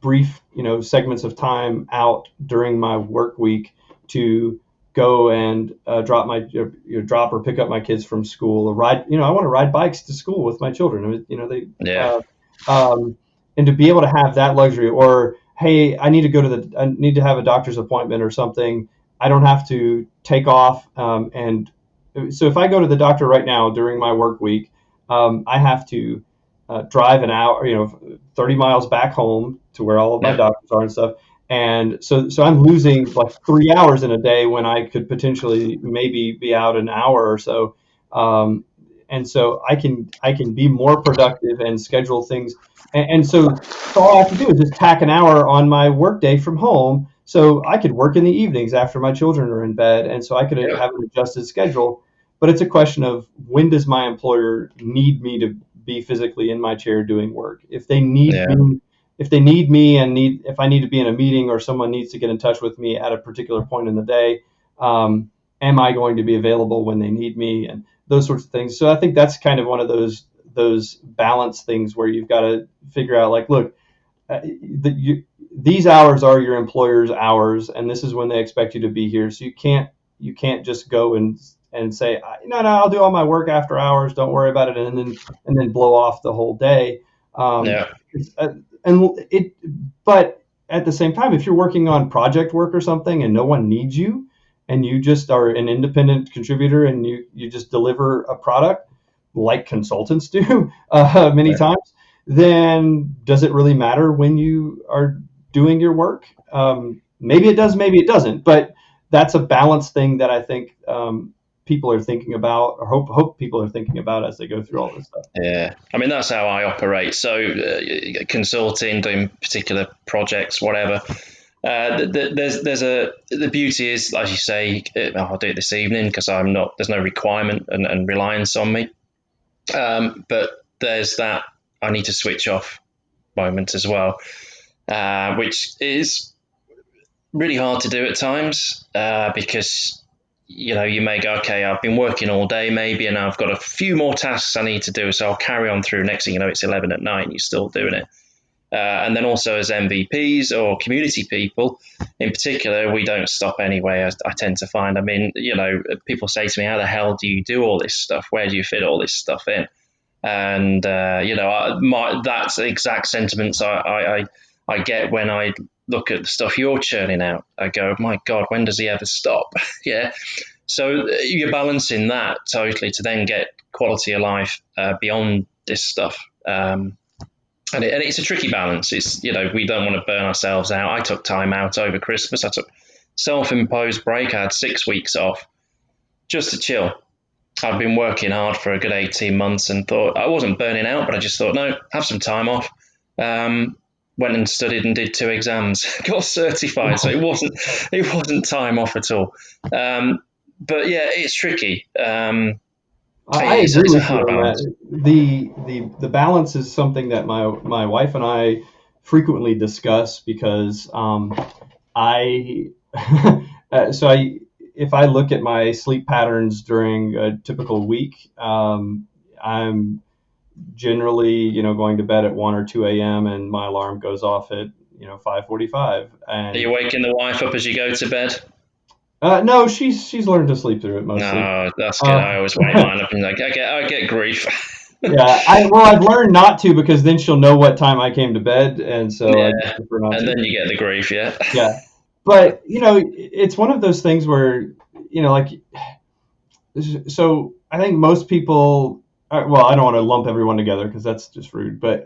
brief, segments of time out during my work week to go and drop or pick up my kids from school or ride, I want to ride bikes to school with my children. I mean, they yeah, um, and to be able to have that luxury, or hey, I need to have a doctor's appointment or something. I don't have to take off. And so if I go to the doctor right now during my work week, I have to drive an hour, 30 miles back home to where all of my yeah, doctors are and stuff. And so I'm losing like 3 hours in a day when I could potentially maybe be out an hour or so. Um, and so I can be more productive and schedule things. And so all I have to do is just tack an hour on my workday from home, so I could work in the evenings after my children are in bed, and so I could yeah, have an adjusted schedule. But it's a question of when does my employer need me to be physically in my chair doing work? yeah, If they need me and if I need to be in a meeting or someone needs to get in touch with me at a particular point in the day, um, am I going to be available when they need me and those sorts of things. So I think that's kind of one of those balance things where you've got to figure out like, look, these hours are your employer's hours, and this is when they expect you to be here. So you can't just go and say, no, I'll do all my work after hours. Don't worry about it, and then blow off the whole day. Um, yeah, uh, and it, but at the same time, if you're working on project work or something and no one needs you, and you just are an independent contributor and you just deliver a product like consultants do many yeah. times, then does it really matter when you are doing your work? Maybe it does, maybe it doesn't. But that's a balance thing that I think people are thinking about, or hope people are thinking about as they go through all this stuff. Yeah, I mean that's how I operate. So consulting, doing particular projects, whatever. The beauty is, as you say, I'll do it this evening because I'm not. There's no requirement and reliance on me. But there's that I need to switch off moment as well, which is really hard to do at times because you may go, okay, I've been working all day maybe, and I've got a few more tasks I need to do, so I'll carry on through. Next thing you know, it's 11 at night, and you're still doing it. And then also as MVPs or community people, in particular, we don't stop anyway. I tend to find. I mean, people say to me, "How the hell do you do all this stuff? Where do you fit all this stuff in?" And that's the exact sentiments I get when I look at the stuff you're churning out. I go, my God, when does he ever stop? Yeah. So you're balancing that totally to then get quality of life beyond this stuff. And it's a tricky balance. It's we don't want to burn ourselves out. I took time out over Christmas. I took self-imposed break. I had 6 weeks off just to chill. I'd been working hard for a good 18 months and thought I wasn't burning out, but I just thought, no, have some time off. Went and studied and did 2 exams, got certified. So it wasn't time off at all. But yeah, it's tricky. I It's, agree it's a with you hard on balance. that. The balance is something that my wife and I frequently discuss because I if I look at my sleep patterns during a typical week, I'm generally, going to bed at 1 or 2 a.m. and my alarm goes off at, 5:45. Are you And waking the wife up as you go to bed? no, she's learned to sleep through it mostly. No, that's good. Uh, I always wake mine up and like, I get grief. yeah, I've learned not to, because then she'll know what time I came to bed, and so I just Yeah, prefer not and to. then you get the grief. Yeah, Yeah, but it's one of those things where, like, so I think most people, well, I don't want to lump everyone together because that's just rude, but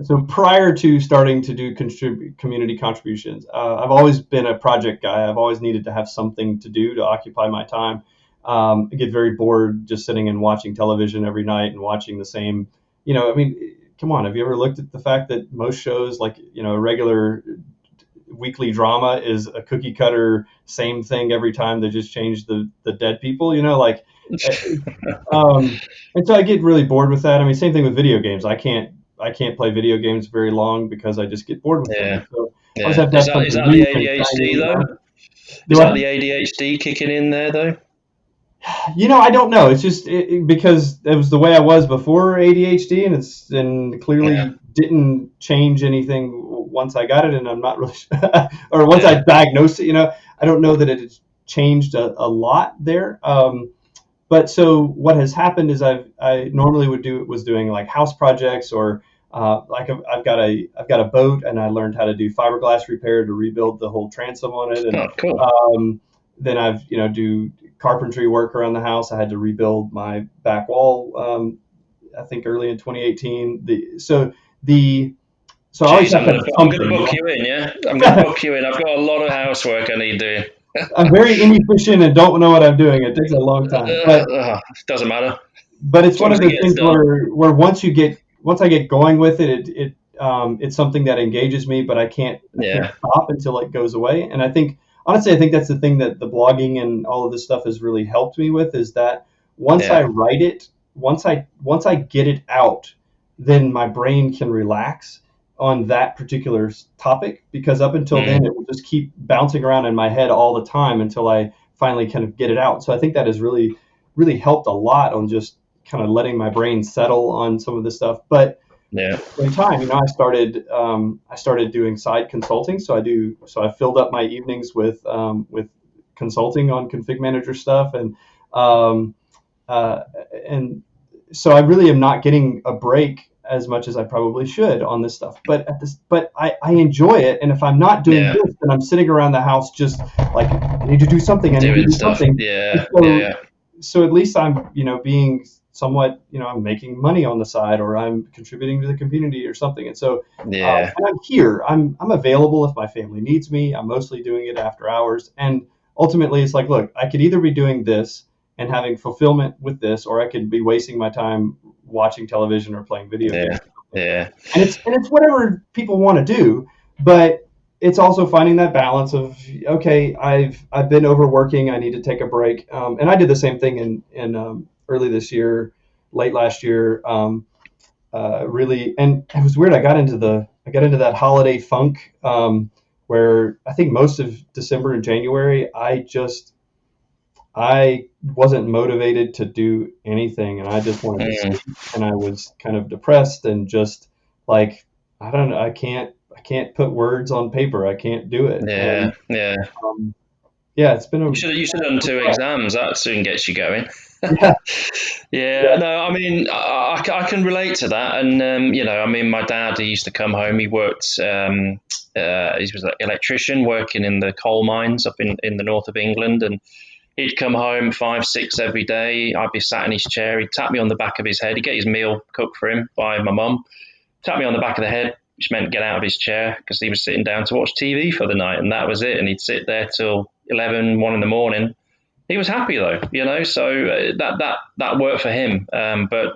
so prior to starting to do community contributions, I've always been a project guy. I've always needed to have something to do to occupy my time. I get very bored just sitting and watching television every night and watching the same, I mean, come on, have you ever looked at the fact that most shows, like, a regular weekly drama is a cookie cutter same thing every time, they just change the dead people, like, um, and so I get really bored with that. I mean, same thing with video games. I can't play video games very long because I just get bored with them. yeah, And so obviously yeah. I've got Is something that the new and ADHD shiny. though? Is Do that I? the ADHD kicking in there though? I don't know. It's just because it was the way I was before ADHD, and Yeah, clearly didn't change anything once I got it, and I'm not really or once I yeah, diagnosed it. I don't know that it has changed a lot there. But so what has happened is I normally was doing like house projects, or like I've got a boat, and I learned how to do fiberglass repair to rebuild the whole transom on it. And oh, cool. then I've do carpentry work around the house. I had to rebuild my back wall, I think early in 2018. The so I always Jeez, have to have I'm gonna something. book you in. Yeah, I'm gonna book you in. I've got a lot of housework I need doing. I'm very inefficient and don't know what I'm doing. It takes a long time, Doesn't matter but it's as one long as of it those gets things done. where once I get going with it, it's something that engages me, but I can't Yeah, stop until it goes away. And I think, honestly, I think that's the thing that the blogging and all of this stuff has really helped me with, is that once I yeah, write it, once I get it out, then my brain can relax on that particular topic, because up until mm, then it will just keep bouncing around in my head all the time until I finally kind of get it out. So I think that has really helped a lot on just kind of letting my brain settle on some of this stuff. But yeah, at the same time, I started doing side consulting. So I filled up my evenings with consulting on config manager stuff, um, uh, and so I really am not getting a break as much as I probably should on this stuff. But I enjoy it, and if I'm not doing yeah. this, then I'm sitting around the house just like, I need to do something. I need to Doing do stuff. something. And Yeah, so yeah, so at least I'm, being somewhat, I'm making money on the side, or I'm contributing to the community or something. And so, yeah, and I'm here. I'm available if my family needs me. I'm mostly doing it after hours. And ultimately, it's like, look, I could either be doing this and having fulfillment with this, or I could be wasting my time watching television or playing video yeah, games. yeah, And it's whatever people want to do, but it's also finding that balance of, okay, I've been overworking, I need to take a break. And I did the same thing in early this year, late last year. Really, and it was weird. I got into that holiday funk, where I think most of December and January I wasn't motivated to do anything, and I just wanted to mm, sleep, and I was kind of depressed, and just like, I don't know, I can't put words on paper. I can't do it. yeah, And yeah. yeah, it's been a You should have done two exams. That soon gets you going. yeah, Yeah, yeah. no, I mean, I can relate to that. And, I mean, my dad, he used to come home. He worked, he was an electrician working in the coal mines up in the north of England. And he'd come home 5, 6 every day. I'd be sat in his chair. He'd tap me on the back of his head. He'd get his meal cooked for him by my mum, tap me on the back of the head, which meant get out of his chair because he was sitting down to watch TV for the night. And that was it. And he'd sit there till 11, 1 in the morning. He was happy though, so that worked for him. But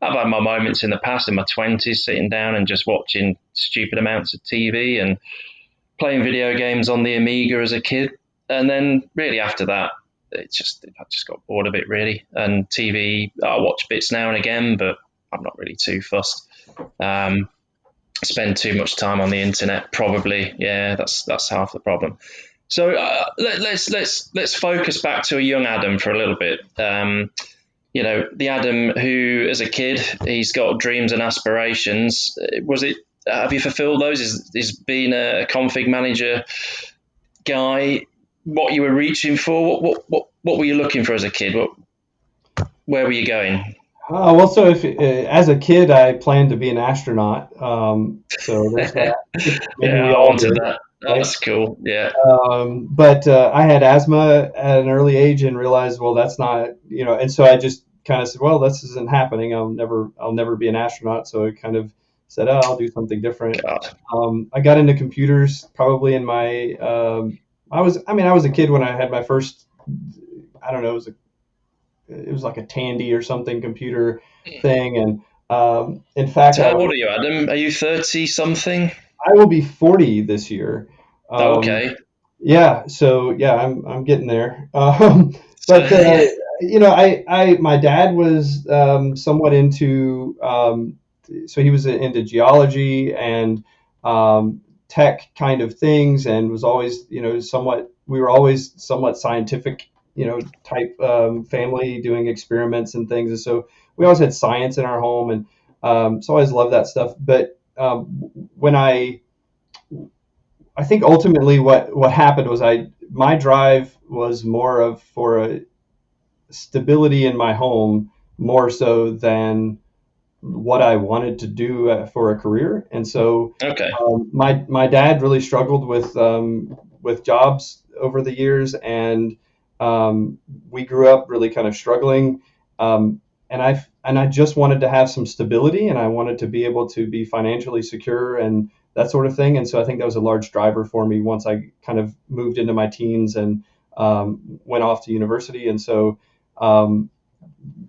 I've had my moments in the past in my 20s sitting down and just watching stupid amounts of TV and playing video games on the Amiga as a kid. And then really after that, I just got bored of it really. And TV, I watch bits now and again, but I'm not really too fussed. Um, spend too much time on the internet. Probably, yeah, that's half the problem. So let's focus back to a young Adam for a little bit. The Adam who, as a kid, he's got dreams and aspirations. Was it? Have you fulfilled those? Is being a config manager guy what you were reaching for? What were you looking for as a kid? Where were you going? Well, so if as a kid, I planned to be an astronaut. So there's that. Maybe Yeah, we I all wanted did, that. right? That's cool. Yeah. But I had asthma at an early age and realized, well, that's not, and so I just kind of said, well, this isn't happening. I'll never be an astronaut. So I kind of said, oh, I'll do something different. God. I got into computers probably in my, I was a kid when I had my first, I don't know, it was like a Tandy or something computer thing. And in fact, So how old are you, Adam? Are you 30 something? I will be 40 this year. Um, Okay. Yeah, so yeah, I'm getting there. So But my dad was somewhat into so he was into geology and tech kind of things, and was always somewhat we were always somewhat scientific type family doing experiments and things, and so we always had science in our home, and so I always loved that stuff. But when I think ultimately what happened was my drive was more of for a stability in my home more so than what I wanted to do for a career. And so okay. my dad really struggled with jobs over the years, and we grew up really kind of struggling. And I just wanted to have some stability, and I wanted to be able to be financially secure and that sort of thing. And so I think that was a large driver for me once I kind of moved into my teens and went off to university. And so um,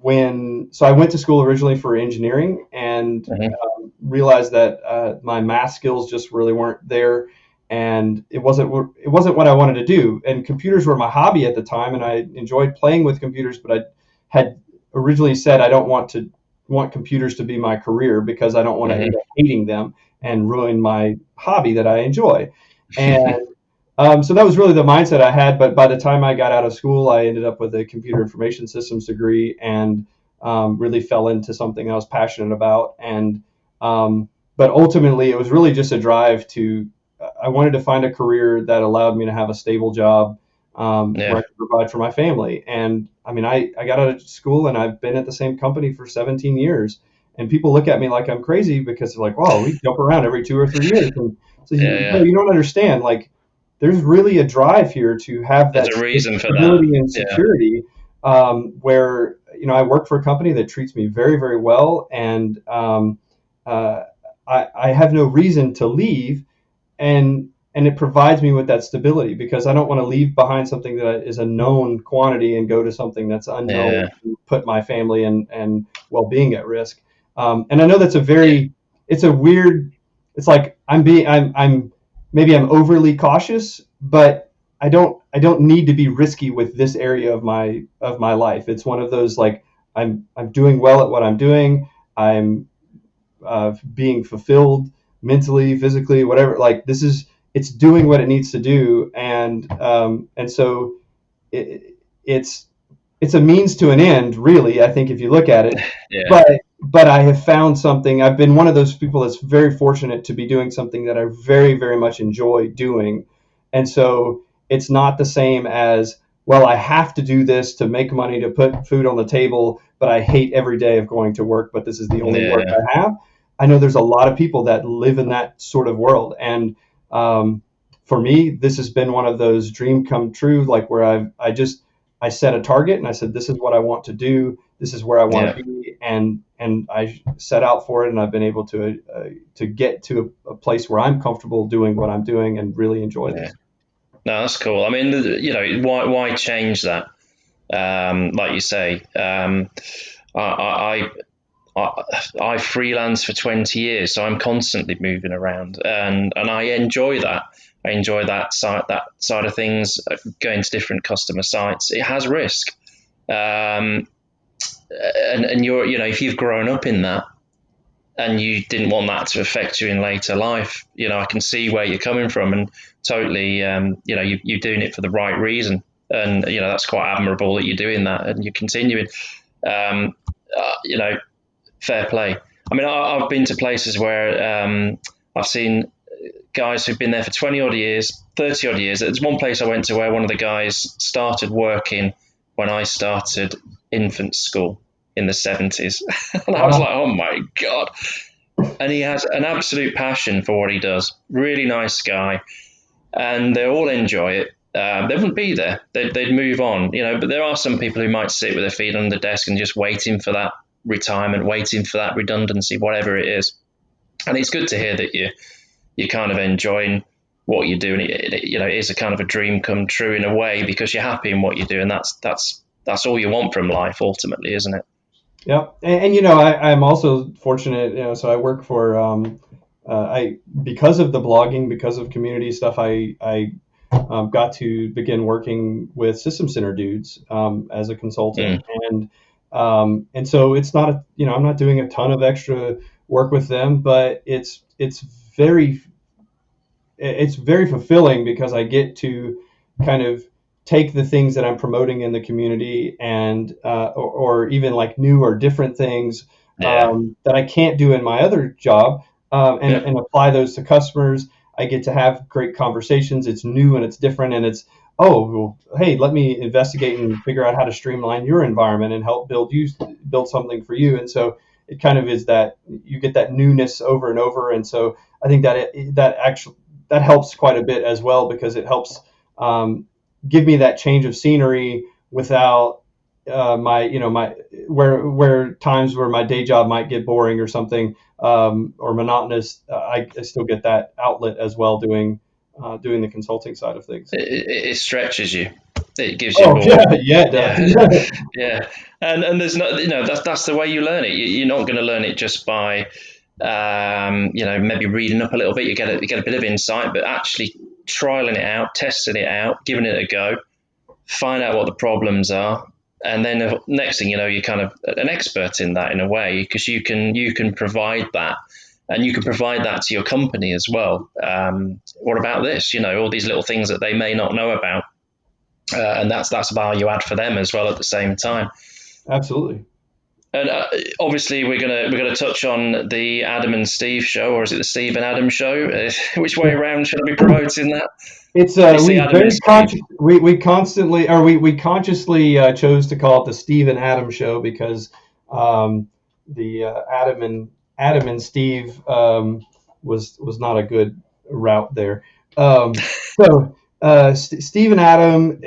I went to school originally for engineering, and Mhm. realized that my math skills just really weren't there, and it wasn't what I wanted to do. And computers were my hobby at the time, and I enjoyed playing with computers, but I had originally said I don't want computers to be my career because I don't want to Mhm. end up hating them and ruin my hobby that I enjoy. And so that was really the mindset I had. But by the time I got out of school, I ended up with a computer information systems degree, and really fell into something I was passionate about. And but ultimately, it was really just a drive to. I wanted to find a career that allowed me to have a stable job, where Yeah. I could provide for my family. And I mean, I got out of school and I've been at the same company for 17 years. And people look at me like I'm crazy because they're like, "Wow, we jump around every 2 or 3 years." And so Yeah. no, Yeah. you don't understand. Like, there's really a drive here to have There's that a reason for that. stability and Yeah. security, where I work for a company that treats me very, very well, and uh, I have no reason to leave, and it provides me with that stability because I don't want to leave behind something that is a known quantity and go to something that's unknown Yeah. and put my family and well-being at risk. And I know that's Yeah. it's a weird, it's like I'm maybe I'm overly cautious, but I don't need to be risky with this area of my life. It's one of those, like, I'm doing well at what I'm doing. I'm being fulfilled mentally, physically, whatever. Like, it's doing what it needs to do, and so it, it's it's a means to an end, really. I think if you look at it, Yeah. but I have found something. I've been one of those people that's very fortunate to be doing something that I very, very much enjoy doing, and so it's not the same as, well, I have to do this to make money to put food on the table, but I hate every day of going to work, but this is the only work Yeah. I have. I know there's a lot of people that live in that sort of world, and for me, this has been one of those dream come true, like where I set a target and I said, this is what I want to do. This is where I want Yeah. to be, and I set out for it, and I've been able to get to a place where I'm comfortable doing what I'm doing and really enjoy Yeah. this. No, that's cool. I mean, why change that? Like you say, I, I I freelance for 20 years, so I'm constantly moving around, and I enjoy that. I enjoy that side of things, going to different customer sites. It has risk, and if you've grown up in that, and you didn't want that to affect you in later life. I can see where you're coming from, and totally, you're doing it for the right reason, and that's quite admirable that you're doing that and you're continuing. Um, Fair play. I mean, I've been to places where I've seen guys who've been there for 20 odd years, 30 odd years. There's one place I went to where one of the guys started working when I started infant school in the 70s. And I was like, oh my God. And he has an absolute passion for what he does. Really nice guy. And they all enjoy it. They wouldn't be there. They'd move on, but there are some people who might sit with their feet on the desk and just waiting for that retirement, waiting for that redundancy, whatever it is. And it's good to hear that you're kind of enjoying what you're doing. It is a kind of a dream come true in a way, because you're happy in what you do, and that's all you want from life ultimately, isn't it? Yep. And I'm also fortunate, so I work for, because of the blogging, because of community stuff, I got to begin working with System Center dudes as a consultant. And so it's not I'm not doing a ton of extra work with them, but it's very fulfilling, because I get to kind of take the things that I'm promoting in the community and or even like new or different things that I can't do in my other job, and apply those to customers. I get to have great conversations. It's new and it's different, and it's, oh, well, hey, let me investigate and figure out how to streamline your environment and help build something for you. And so it kind of is that you get that newness over and over. And so I think that helps quite a bit as well, because it helps give me that change of scenery without my where times where my day job might get boring or something, or monotonous. I still get that outlet as well, doing the consulting side of things. It stretches you. It gives you more. Yeah, it does. Yeah. And there's no, that's the way you learn it. You're not going to learn it just by maybe reading up a little bit. You get a bit of insight, but actually trialing it out, testing it out, giving it a go, find out what the problems are, and then the next thing you know, you're kind of an expert in that in a way, because you can provide that, and you can provide that to your company as well. What about this? All these little things that they may not know about, and that's value add for them as well at the same time. Absolutely. And obviously, we're gonna touch on the Adam and Steve show, or is it the Steve and Adam show? Which way around should I be promoting that? It's we constantly, or we consciously chose to call it the Steve and Adam show, because the Adam and Steve was not a good route there. So Steve and Adam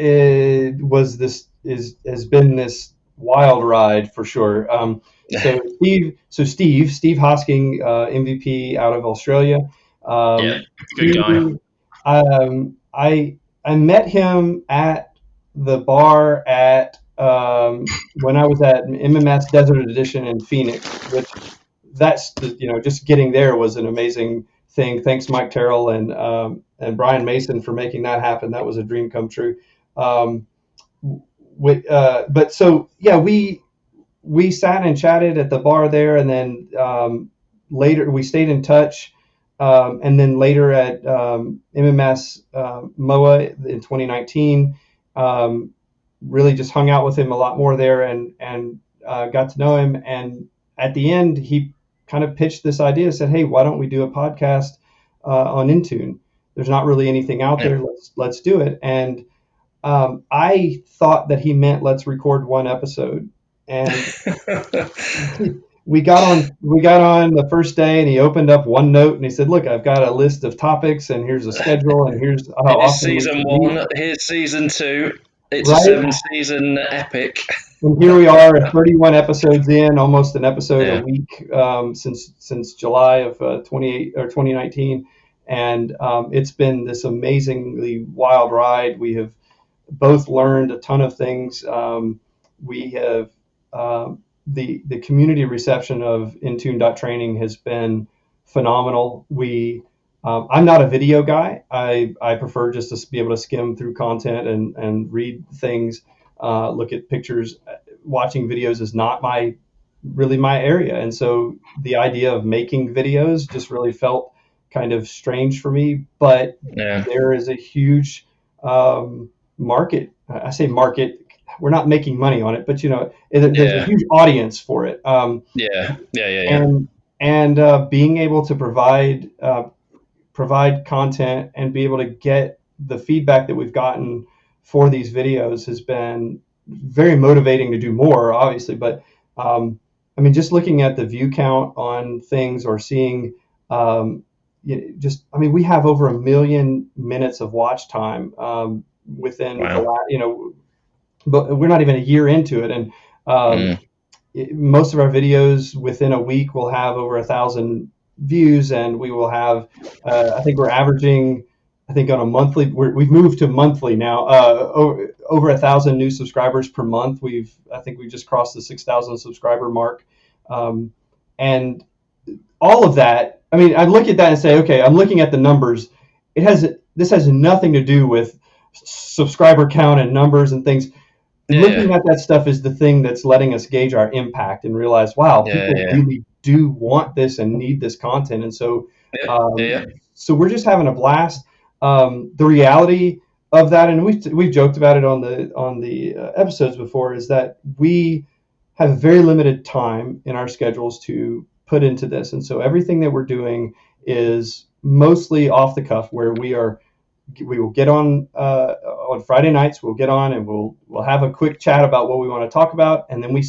has been this wild ride for sure. So Steve Hosking, MVP out of Australia. Good guy. I met him at the bar at when I was at MMS Desert Edition in Phoenix, which that's just getting there was an amazing thing. Thanks Mike Terrell and Brian Mason for making that happen. That was a dream come true. But so yeah, we sat and chatted at the bar there, and then later we stayed in touch, and then later at MMS MOA in 2019, really just hung out with him a lot more there, and got to know him. And at the end, he kind of pitched this idea, said, "Hey, why don't we do a podcast on Intune? There's not really anything out there. Let's do it." And I thought that he meant let's record one episode, and we got on the first day, and he opened up OneNote and he said, "Look, I've got a list of topics, and here's a schedule, and here's how often season one. Here's season two. It's right? A 7-season epic." And here we are, 31 episodes in, almost an episode a week since July of 2019, and it's been this amazingly wild ride. We have both learned a ton of things. We have the community reception of Intune.training has been phenomenal. I'm not a video guy. I prefer just to be able to skim through content and read things, look at pictures. Watching videos is not my really my area. And so the idea of making videos just really felt kind of strange for me. But Yeah. there is a huge market. I say market. We're not making money on it, but there's a Yeah. huge audience for it. Yeah. Yeah. Yeah. Yeah. And being able to provide content and be able to get the feedback that we've gotten for these videos has been very motivating to do more, obviously. But I mean, just looking at the view count on things or seeing, I mean, we have over 1 million minutes of watch time within the Wow. last, but we're not even a year into it. And um, Mm. most of our videos within a week will have over 1,000 views, and we will have, I think we're averaging, I think on a monthly, we've moved to monthly now, over 1,000 new subscribers per month. I think we just crossed the 6,000 subscriber mark. Um, and all of that, I mean, I look at that and say, okay, I'm looking at the numbers. This has nothing to do with subscriber count and numbers and things. Yeah. Yeah. Looking at that stuff is the thing that's letting us gauge our impact and realize, wow, Yeah. people Yeah. really do want this and need this content. And so, Yeah. Yeah. um, so we're just having a blast. The reality of that, and we've joked about it on the episodes before, is that we have very limited time in our schedules to put into this, and so everything that we're doing is mostly off the cuff, where we will get on Friday nights. We'll get on and we'll have a quick chat about what we want to talk about, and then we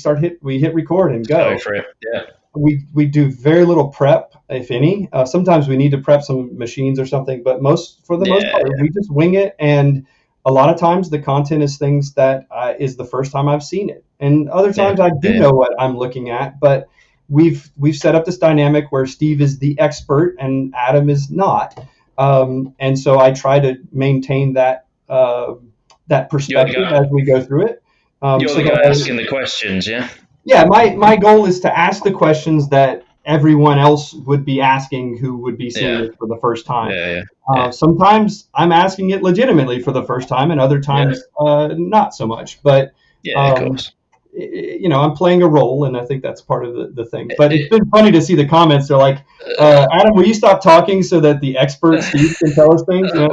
hit record and Go go. for it. Yeah. We do very little prep, if any. Sometimes we need to prep some machines or something, but for the most Yeah. part, we just wing it. And a lot of times the content is things that is the first time I've seen it, and other Yeah. times I do Yeah. know what I'm looking at. But we've set up this dynamic where Steve is the expert and Adam is not, and so I try to maintain that You're the perspective guy. as we go through it. You're So the guy that asking the questions. Yeah. yeah, my goal is to ask the questions that everyone else would be asking who would be seeing Yeah. it for the first time. Yeah. Yeah. Yeah. Sometimes I'm asking it legitimately for the first time, and other Yeah. times not so much. But Yeah. Of um, course. I'm playing a role, and I think that's part of the thing. But it's been funny to see the comments. They're like, Adam, will you stop talking so that the expert Steve can tell us things? So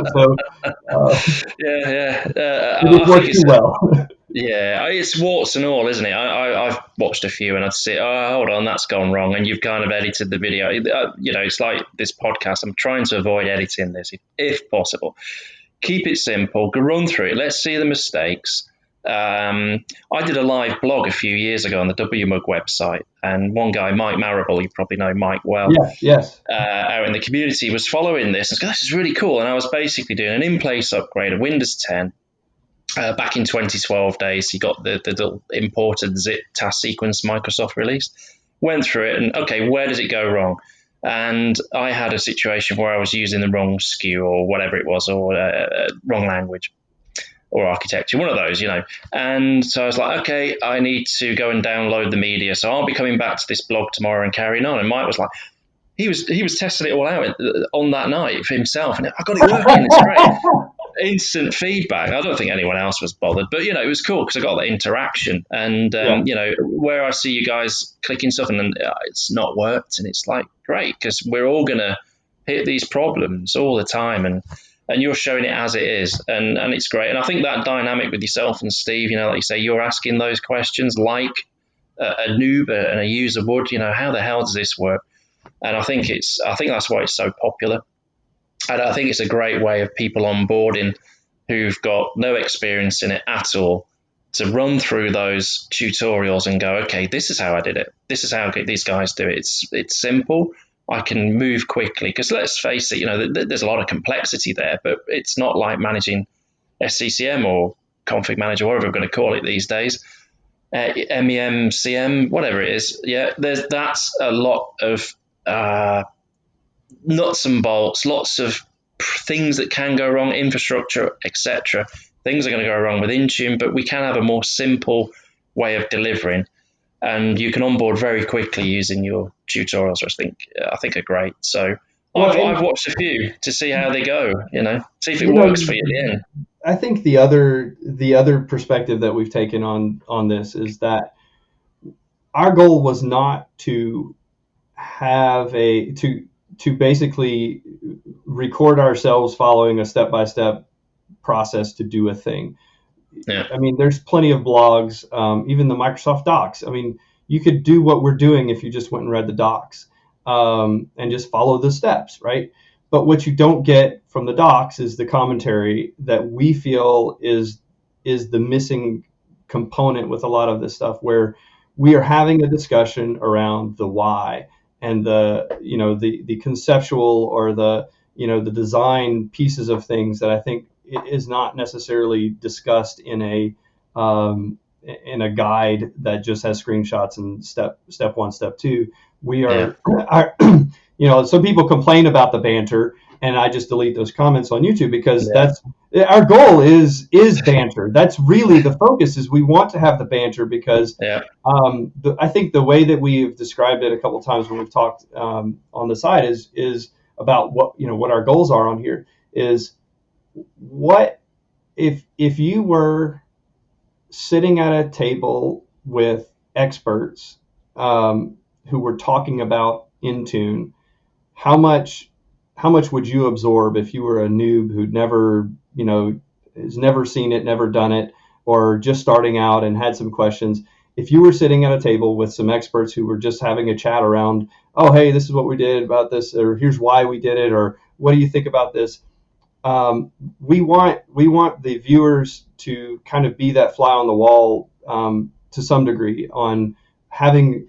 Yeah. Yeah. it has I think worked too it's well. yeah, it's warts and all, isn't it? I've watched a few and I'd say, oh, hold on, that's gone wrong, and you've kind of edited the video. It's like this podcast. I'm trying to avoid editing this if possible. Keep it simple. Go run through it. Let's see the mistakes. I did a live blog a few years ago on the WMUG website, and one guy, Mike Marable, you probably know Mike well, Yes, yes. out in the community was following this. And said, this is really cool. And I was basically doing an in-place upgrade of Windows 10 back in 2012 days. He got the imported zip task sequence Microsoft released, went through it, and okay, where does it go wrong? And I had a situation where I was using the wrong SKU or whatever it was, or wrong language or architecture, one of those, And so I was like, okay, I need to go and download the media. So I'll be coming back to this blog tomorrow and carrying on. And Mike was like, he was testing it all out on that night for himself, and I got it working. It's great. Instant feedback. I don't think anyone else was bothered, but it was cool because I got that interaction. And Yeah. where I see you guys clicking stuff and then it's not worked, and it's like great because we're all gonna hit these problems all the time, and you're showing it as it is, and it's great. And I think that dynamic with yourself and Steve, like you say, you're asking those questions like a noob and a user would. How the hell does this work? And I think that's why it's so popular. And I think it's a great way of people onboarding who've got no experience in it at all to run through those tutorials and go, okay, this is how I did it. This is how these guys do it. It's simple. I can move quickly because let's face it, there's a lot of complexity there, but it's not like managing SCCM or config manager, whatever we're going to call it these days. MEMCM, whatever it is. Yeah, that's a lot of nuts and bolts, lots of things that can go wrong, infrastructure, etc. Things are going to go wrong with Intune, but we can have a more simple way of delivering, and you can onboard very quickly using your tutorials, which I think are great. So Well, I've and watched a few to see how they go, see if it you works for know, you at the end. I think the other perspective that we've taken on this is that our goal was not to have to basically record ourselves following a step-by-step process to do a thing. Yeah. I mean, there's plenty of blogs, even the Microsoft Docs. I mean, you could do what we're doing if you just went and read the docs, and just follow the steps, right? But what you don't get from the docs is the commentary that we feel is the missing component with a lot of this stuff, where we are having a discussion around the why and the conceptual or the design pieces of things that I think is not necessarily discussed in a guide that just has screenshots and step one, step two. We Yeah. are, some people complain about the banter, and I just delete those comments on YouTube because Yeah. that's our goal is banter. That's really the focus. Is we want to have the banter because Yeah. I think the way that we've described it a couple of times when we've talked on the side is about what our goals are on here is what if you were sitting at a table with experts who were talking about Intune, how much would you absorb if you were a noob who'd never has never seen it, never done it, or just starting out and had some questions? If you were sitting at a table with some experts who were just having a chat around, oh hey, this is what we did about this, or here's why we did it, or what do you think about this? We want the viewers to kind of be that fly on the wall to some degree on having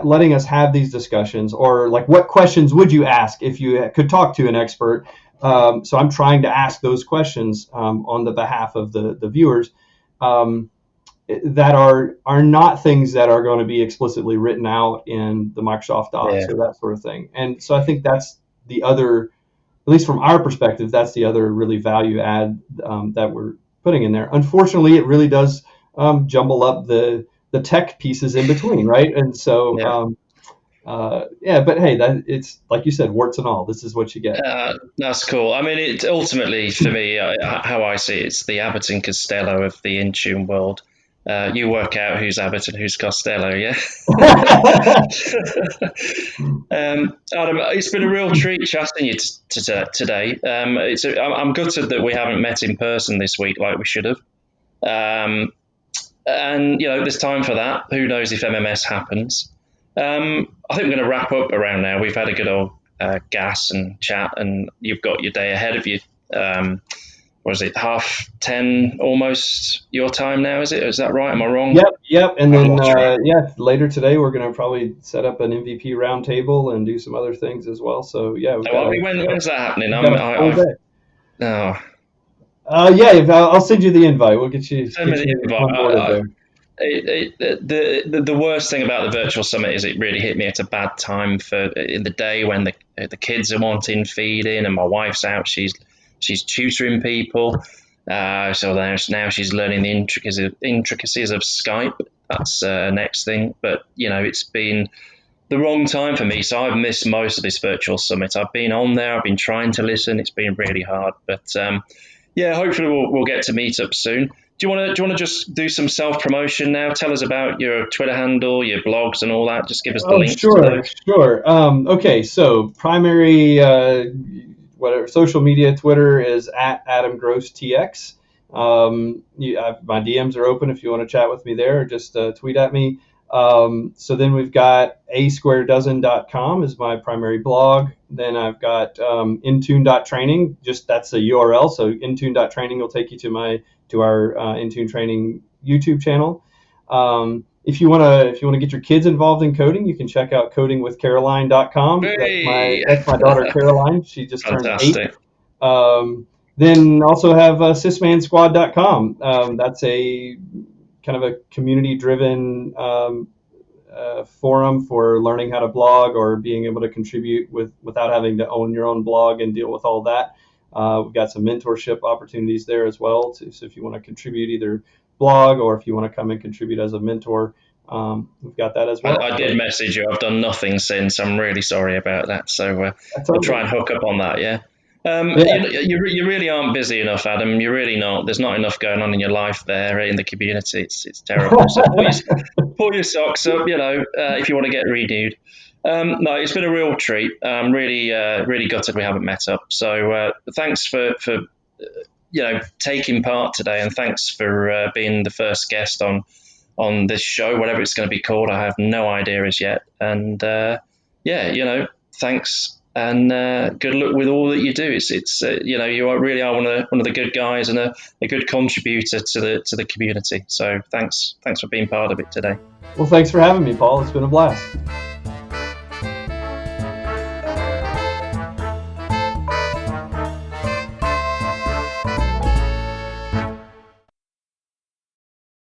letting us have these discussions, or like what questions would you ask if you could talk to an expert. So I'm trying to ask those questions on the behalf of the viewers that are not things that are going to be explicitly written out in the Microsoft Docs Yeah. or that sort of thing. And so I think that's the other, at least from our perspective, that's the other really value add that we're putting in there. Unfortunately, it really does jumble up the tech pieces in between, right? And so, Yeah. yeah, but hey, it's like you said, warts and all. This is what you get. That's cool. I mean, it ultimately for me, how I see it, it's the Abbott and Costello of the Intune world. You work out who's Abbott and who's Costello, yeah. Adam, it's been a real treat chatting you today. I'm gutted that we haven't met in person this week like we should have. Um, and there's time for that. Who knows if MMS happens? I think we're going to wrap up around now. We've had a good old gas and chat, and you've got your day ahead of you. Was it 10:30 almost your time now? Is that right? Am I wrong? Yep. And I've then lost track. later today we're going to probably set up an MVP roundtable and do some other things as well. So yeah, Oh, when's that happening? we've got a full day. Oh, Yeah, I'll send you the invite. We'll get you send me the invite. onboarded there. The worst thing about the virtual summit is it really hit me at a bad time for in the day when the kids are wanting feeding and my wife's out. She's tutoring people. So now she's learning the intricacies of Skype. That's next thing. But it's been the wrong time for me. So I've missed most of this virtual summit. I've been on there. I've been trying to listen. It's been really hard. But yeah, hopefully we'll get to meet up soon. Do you want to just do some self promotion now? Tell us about your Twitter handle, your blogs, and all that. Just give us the Oh, links to sure, those. sure. Okay, so primary whatever social media, Twitter is at Adam Gross TX. My DMs are open if you want to chat with me there, or just tweet at me. So then we've got asquaredozen.com is my primary blog. Then I've got intune.training, just that's a URL. So intune.training will take you to our Intune training YouTube channel. If you want to get your kids involved in coding, you can check out codingwithcaroline.com. Hey, That's my daughter Caroline. She just turned 8. fantastic. Then also have sysmansquad.com. That's a kind of a community-driven forum for learning how to blog or being able to contribute without having to own your own blog and deal with all that. We've got some mentorship opportunities there as well. So if you want to contribute either blog or if you want to come and contribute as a mentor, we've got that as well. I did message you. I've done nothing since. I'm really sorry about that. So That's we'll all try good. and hook up on that. Yeah. You really aren't busy enough, Adam. You're really not. There's not enough going on in your life there in the community. It's terrible. So pull your socks up, if you want to get renewed. No, it's been a real treat. I'm really gutted we haven't met up. So thanks for taking part today, and thanks for being the first guest on this show, whatever it's going to be called. I have no idea as yet. And thanks and good luck with all that you do. It's you really are one of the good guys and a good contributor to the community. So thanks for being part of it today. Well, thanks for having me, Paul. It's been a blast.